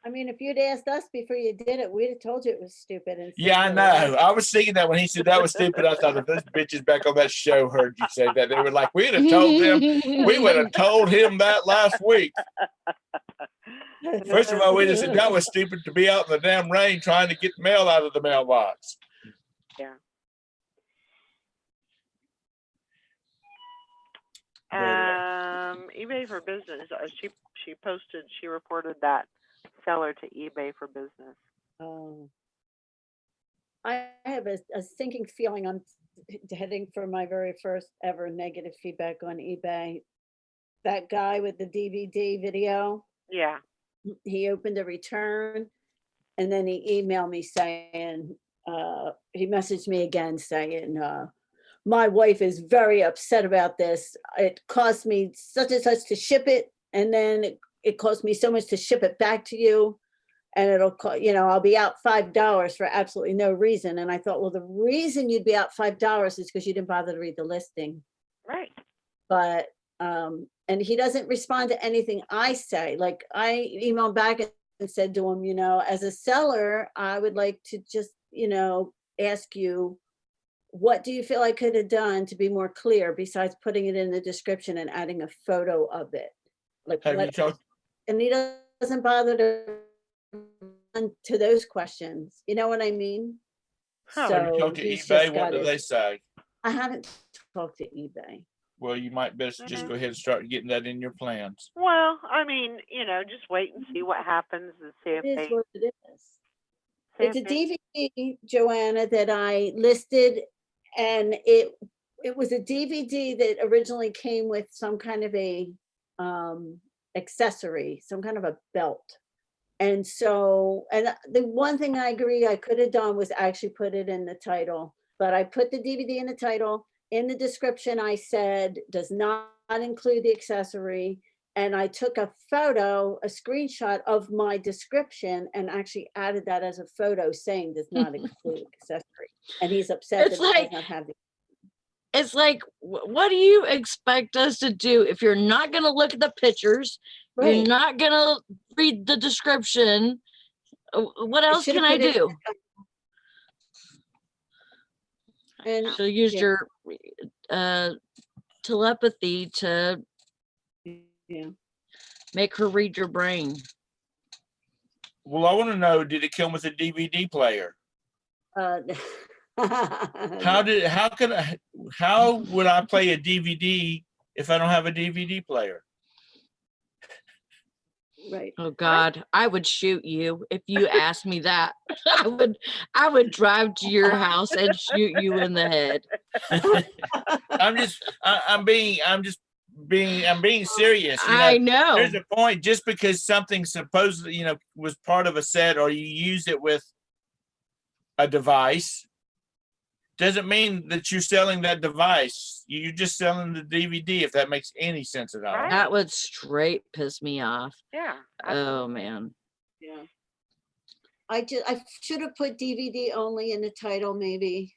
I mean, if you'd asked us before you did it, we'd have told you it was stupid. And Yeah, I said, know. I was thinking that when he said that was stupid, I thought if those bitches back on that show heard you say that, they were like, we'd have told them. We would have told him that last week. First of all, we just said that was stupid to be out in the damn rain trying to get mail out of the mailbox. Yeah. But, eBay for business. She reported that seller to eBay for business. I have a sinking feeling I'm heading for my very first ever negative feedback on eBay. That guy with the DVD video, Yeah. he opened a return and then he emailed me saying, he messaged me again saying, my wife is very upset about this. It cost me such and such to ship it. And then it cost me so much to ship it back to you. And it'll cost, I'll be out $5 for absolutely no reason. And I thought, well, the reason you'd be out $5 is because you didn't bother to read the listing. Right. But, and he doesn't respond to anything I say. Like I emailed back and said to him, as a seller, I would like to just, ask you, what do you feel I could have done to be more clear besides putting it in the description and adding a photo of it? Like, have you talked? and he doesn't bother to those questions. You know what I mean? Huh. Have you talked to he's eBay? just What got do they say? I haven't talked to eBay. Well, you might best just go ahead and start getting that in your plans. Well, I mean, just wait and see what happens and see if It is they. what it is. see It's a if they- DVD, Joanna, that I listed, and it was a DVD that originally came with some kind of a accessory, some kind of a belt. And so, and the one thing I agree I could have done was actually put it in the title, but I put the DVD in the title. In the description, I said, does not include the accessory. And I took a photo, a screenshot of my description and actually added that as a photo saying does not include accessory. And he's upset It's that it like- does not have the. It's like, what do you expect us to do if you're not going to look at the pictures? You're Right. not going to read the description. What else should've can I put it- do? And So use yeah. your telepathy to yeah. make her read your brain. Well, I want to know, did it come with a DVD player? How would I play a DVD if I don't have a DVD player? Right. Oh God, I would shoot you if you asked me that. I would drive to your house and shoot you in the head. I'm being serious. I know. There's a point. Just because something supposedly, was part of a set or you use it with a device, doesn't mean that you're selling that device. You're just selling the DVD, if that makes any sense at all. Right. That would straight piss me off. Yeah. Oh man. Yeah. I should have put DVD only in the title, maybe.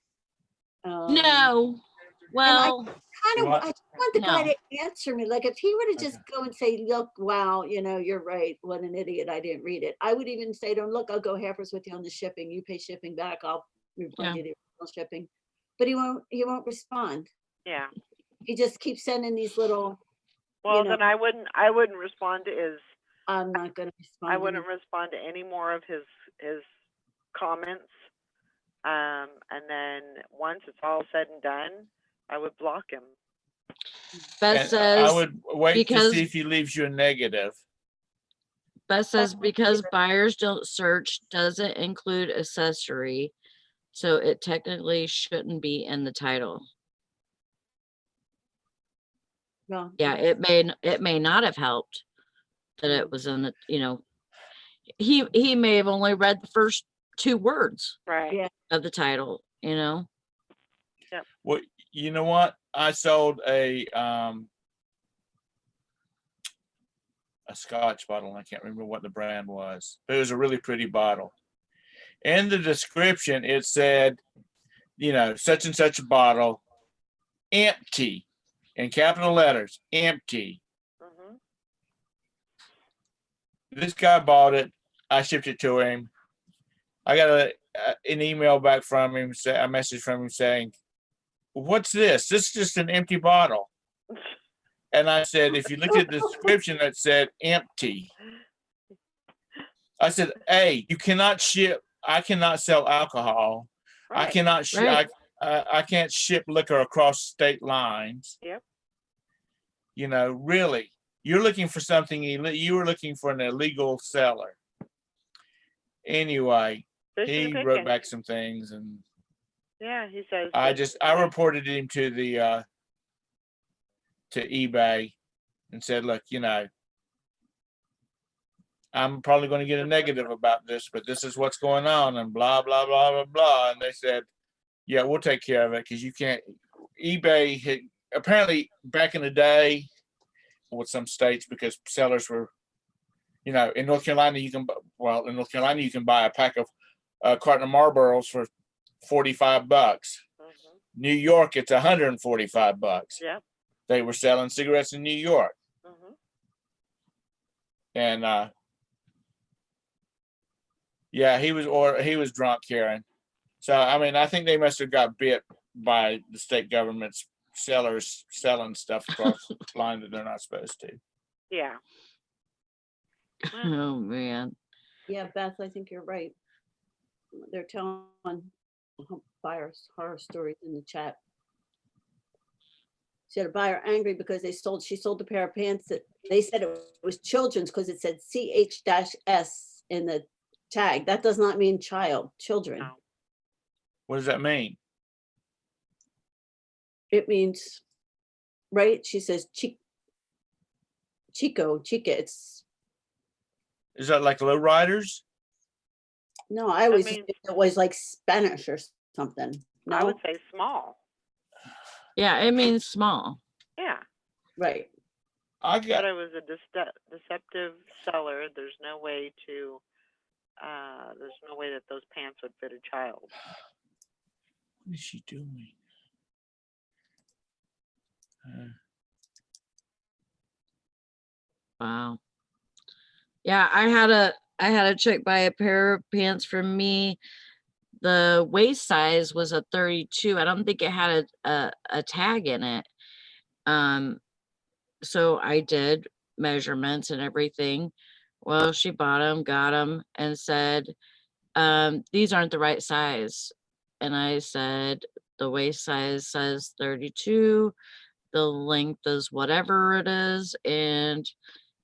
No. Well, Kind of, What? I just want the guy No. to answer me. Like if he were to just Okay. go and say, look, wow, you're right. What an idiot. I didn't read it. I would even say to him, look, I'll go halfers with you on the shipping. You pay shipping back. I'll refund you the original shipping. But he won't respond. Yeah. He just keeps sending these little, Well, know. then I wouldn't respond to his. I'm not going to respond. I wouldn't respond to any more of his comments. And then once it's all said and done, I would block him. Beth And says I would wait to because- see if he leaves you a negative. Beth says That's because what- buyers don't search doesn't include accessory, so it technically shouldn't be in the title. No. Yeah, it may not have helped that it was in the, he may have only read the first 2 words Right. Yeah. of the title, Well, you know what? I sold a Scotch bottle. And I can't remember what the brand was, but it was a really pretty bottle. In the description, it said, such and such a bottle, empty, in capital letters, empty. Mm-hmm. This guy bought it I shipped it to him. I got an email back from him, a message from him saying, "What's this? This is just an empty bottle." And I said, if you looked at the description that said empty, I said, "Hey, you cannot ship. I cannot sell alcohol. I Right. cannot ship. Right. I can't ship liquor across state lines." Yep. You know, really, you're looking for something. You were looking for an illegal seller. Anyway, Fishing he and wrote picking. back some things, and Yeah, he says. I reported him to the to eBay and said, "Look, you know, I'm probably going to get a negative about this, but this is what's going on," and blah blah blah blah blah. And they said, "Yeah, we'll take care of it because you can't." eBay had, apparently back in the day with some states, because sellers were, you know, in North Carolina you can buy a pack of carton of Marlboros for $45. Mhm. New York, it's $145. Yep. They were selling cigarettes in New York, Mhm. and yeah, he was drunk, Karen. So I mean, I think they must have got bit by the state government's sellers selling stuff across the line that they're not supposed to. Yeah. Oh man. Yeah, Beth, I think you're right. They're telling buyers horror stories in the chat. She had a buyer angry because she sold a pair of pants that they said it was children's because it said CH-S in the tag. That does not mean child, children. No. What does that mean? It means, right? She says chica. It's, Is that like low riders? no, I always mean- think it was like Spanish or something. I would No, say small. Yeah, it means small. Yeah. right. I But got it was a deceptive seller. There's no way that those pants would fit a child. what is she doing? Wow. Yeah, I had a chick buy a pair of pants from me. The waist size was a 32. I don't think it had a tag in it. So I did measurements and everything. Well, she bought them, got them, and said, these aren't the right size. And I said, the waist size says 32, the length is whatever it is, and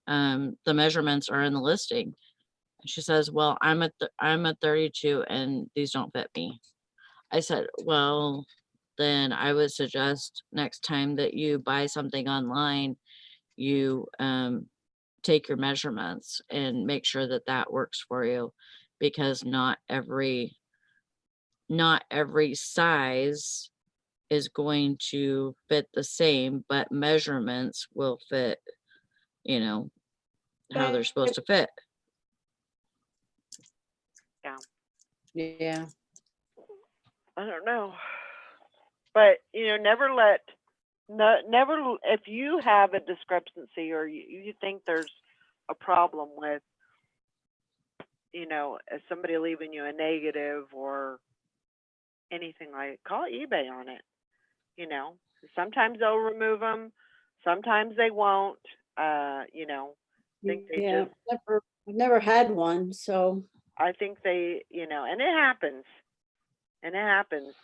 the measurements are in the listing. And she says, well, I'm at 32 and these don't fit me. I said, well, then I would suggest next time that you buy something online, you take your measurements and make sure that that works for you, because not every size is going to fit the same, but measurements will fit, you know, how they're supposed to fit. Yeah. I don't know. But, you know, never if you have a discrepancy or you think there's a problem with, you know, somebody leaving you a negative or anything like, call eBay on it. You know, sometimes they'll remove them, sometimes they won't. You know, I think they Yeah, just, I've never had one, so I think they, you know, and it happens. And it happens.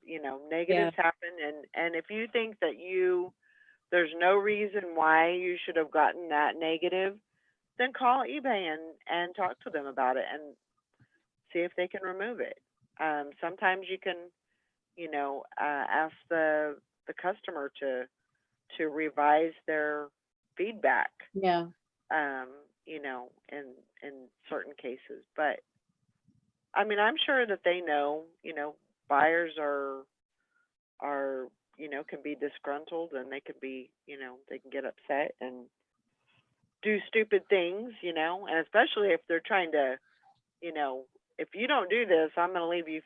You know, negatives happen, and if you think that there's no reason why you should have gotten that negative, then call eBay and talk to them about it and see if they can remove it. Sometimes you can, you know, ask the customer to revise their feedback. yeah. You know, in certain cases, but I mean, I'm sure that they know, you know, buyers are, you know, can be disgruntled and they can be, you know, they can get upset and do stupid things, you know, and especially if they're trying to, you know, if you don't do this, I'm going to leave you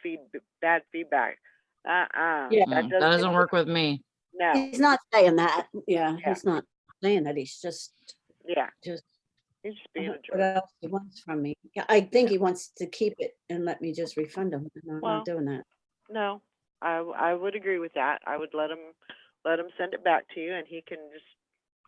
bad feedback. Yeah. That doesn't work with me. No. He's not saying that. Yeah, Yeah. he's not saying that. He's just Yeah. He's just being a What jerk. else he wants from me? Yeah, I think he wants to keep it and let me just refund him. And I'm Well, not doing that. No, I would agree with that. I would let him send it back to you, and he can just,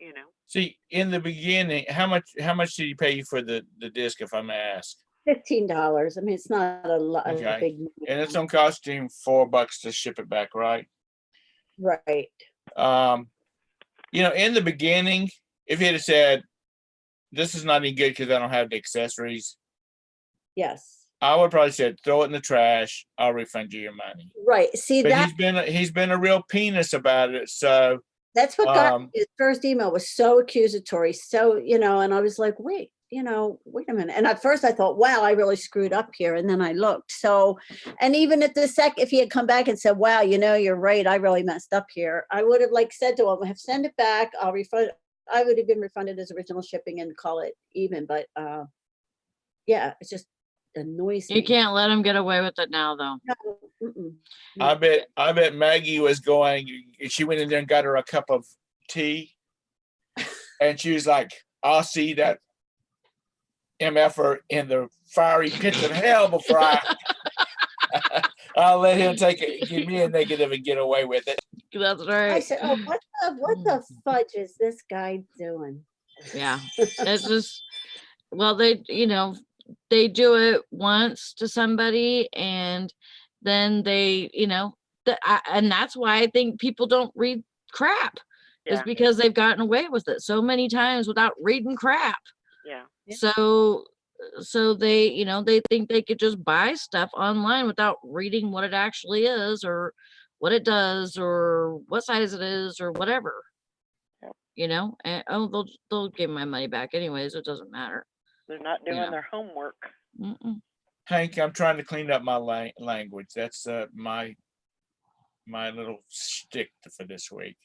you know. See, in the beginning, how much did he pay you for the disc, if I may ask? $15. I mean, it's not a lot, Okay. a big And it's gonna cost him $4 to ship it back, right? right. You know, in the beginning, if he'd have said, "This is not any good because I don't have the accessories," Yes. I would probably said, "Throw it in the trash. I'll refund you your money." Right. See, But that he's been a real penis about it. So that's what got um, his first email was so accusatory. So, you know, and I was like, wait a minute. And at first I thought, wow, I really screwed up here. And then I looked. So, and even at the if he had come back and said, wow, you know, you're right, I really messed up here, I would have like said to him, have send it back. I'll refund. I would have been refunded as original shipping and call it even. But yeah, it just annoys me. You can't let him get away with it now, though. No, mm-mm, I no. bet Maggie was going. She went in there and got her a cup of tea, and she was like, "I'll see that MFer in the fiery pits of hell before I'll let him give me a negative and get away with it." That's I right. said, oh, what the fudge is this guy doing? Yeah. It's just, well, they, they do it once to somebody and then they, and that's why I think people don't read crap is Yeah, because they've gotten away with it so many times without reading crap. yeah. Yeah. So they, they think they could just buy stuff online without reading what it actually is or what it does or what size it is or whatever. Yep. And they'll give my money back anyways. It doesn't matter. They're not doing Yeah. their homework. Mm-mm. Hank, I'm trying to clean up my language. That's my little shtick for this week.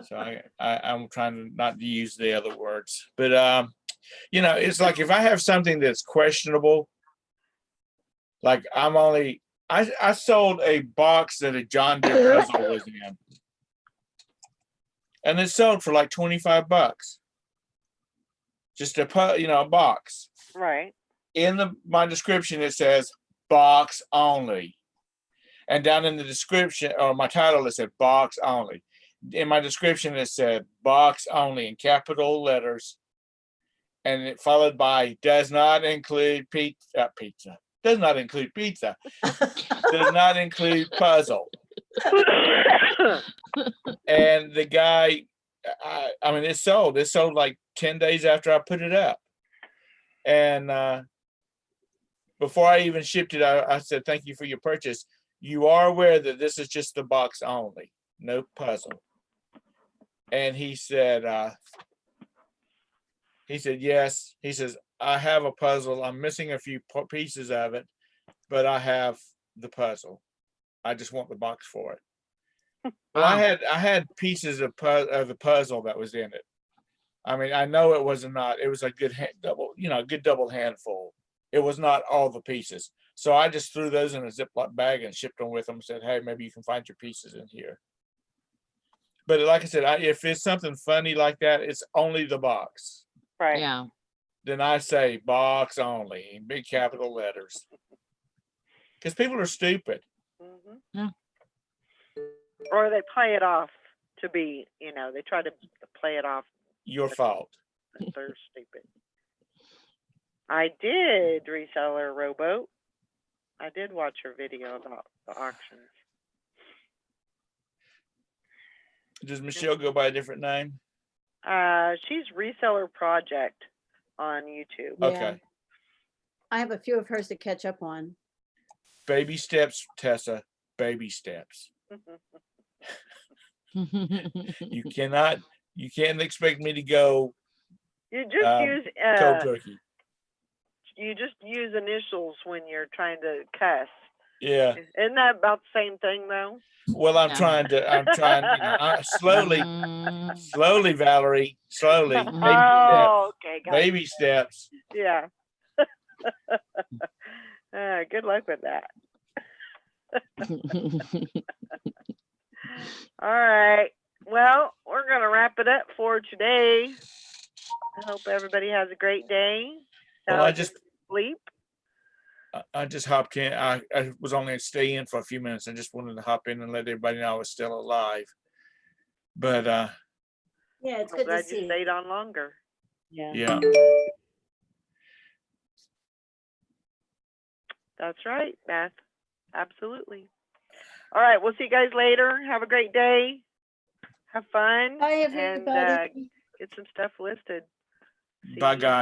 So I'm trying to not use the other words, but it's like if I have something that's questionable, like I sold a box that a John Deere puzzle was in, and it sold for like $25. Just a box. Right. In my description, it says box only. And down in the description or my title, it said box only. In my description, it said box only in capital letters. And it followed by does not include pizza. Does not include pizza. Does not include puzzle. And the guy, I mean, it sold like 10 days after I put it up. And before I even shipped it, I said, thank you for your purchase. You are aware that this is just the box only, no puzzle. And he said, yes. He says, I have a puzzle. I'm missing a few pieces of it, but I have the puzzle. I just want the box for it. Well, Wow. I had pieces of the puzzle that was in it. I mean, I know it was not. It was a good double handful. It was not all the pieces. So I just threw those in a Ziploc bag and shipped them with them. Said, hey, maybe you can find your pieces in here. But like I said, if it's something funny like that, it's only the box. Right. Yeah. Then I say box only in big capital letters. Because people are stupid. Mm-hmm. Yeah. Or they play it off to be, they try to play it off. Your fault. They're stupid. I did reseller rowboat. I did watch her video about the auctions. Does Michelle go by a different name? She's Reseller Project on YouTube. Yeah. Okay. I have a few of hers to catch up on. Baby steps, Tessa. Baby steps. You can't expect me to go You just use cold turkey. You just use initials when you're trying to cuss. Yeah. Isn't that about the same thing though? Well, I'm trying, slowly, Valerie, slowly. Oh, okay, got Baby steps. Yeah. Good luck with that. All right. Well, we're going to wrap it up for today. Hope everybody has a great day. Well, I just Sleep. I just hopped in. I was only stay in for a few minutes. I just wanted to hop in and let everybody know I was still alive. But Yeah, it's I'm good to glad see you you. stayed on longer. yeah. That's right, Beth. Absolutely. All right, we'll see you guys later. Have a great day. Have fun. Bye, And everybody. get some stuff listed. See Bye, you. guys.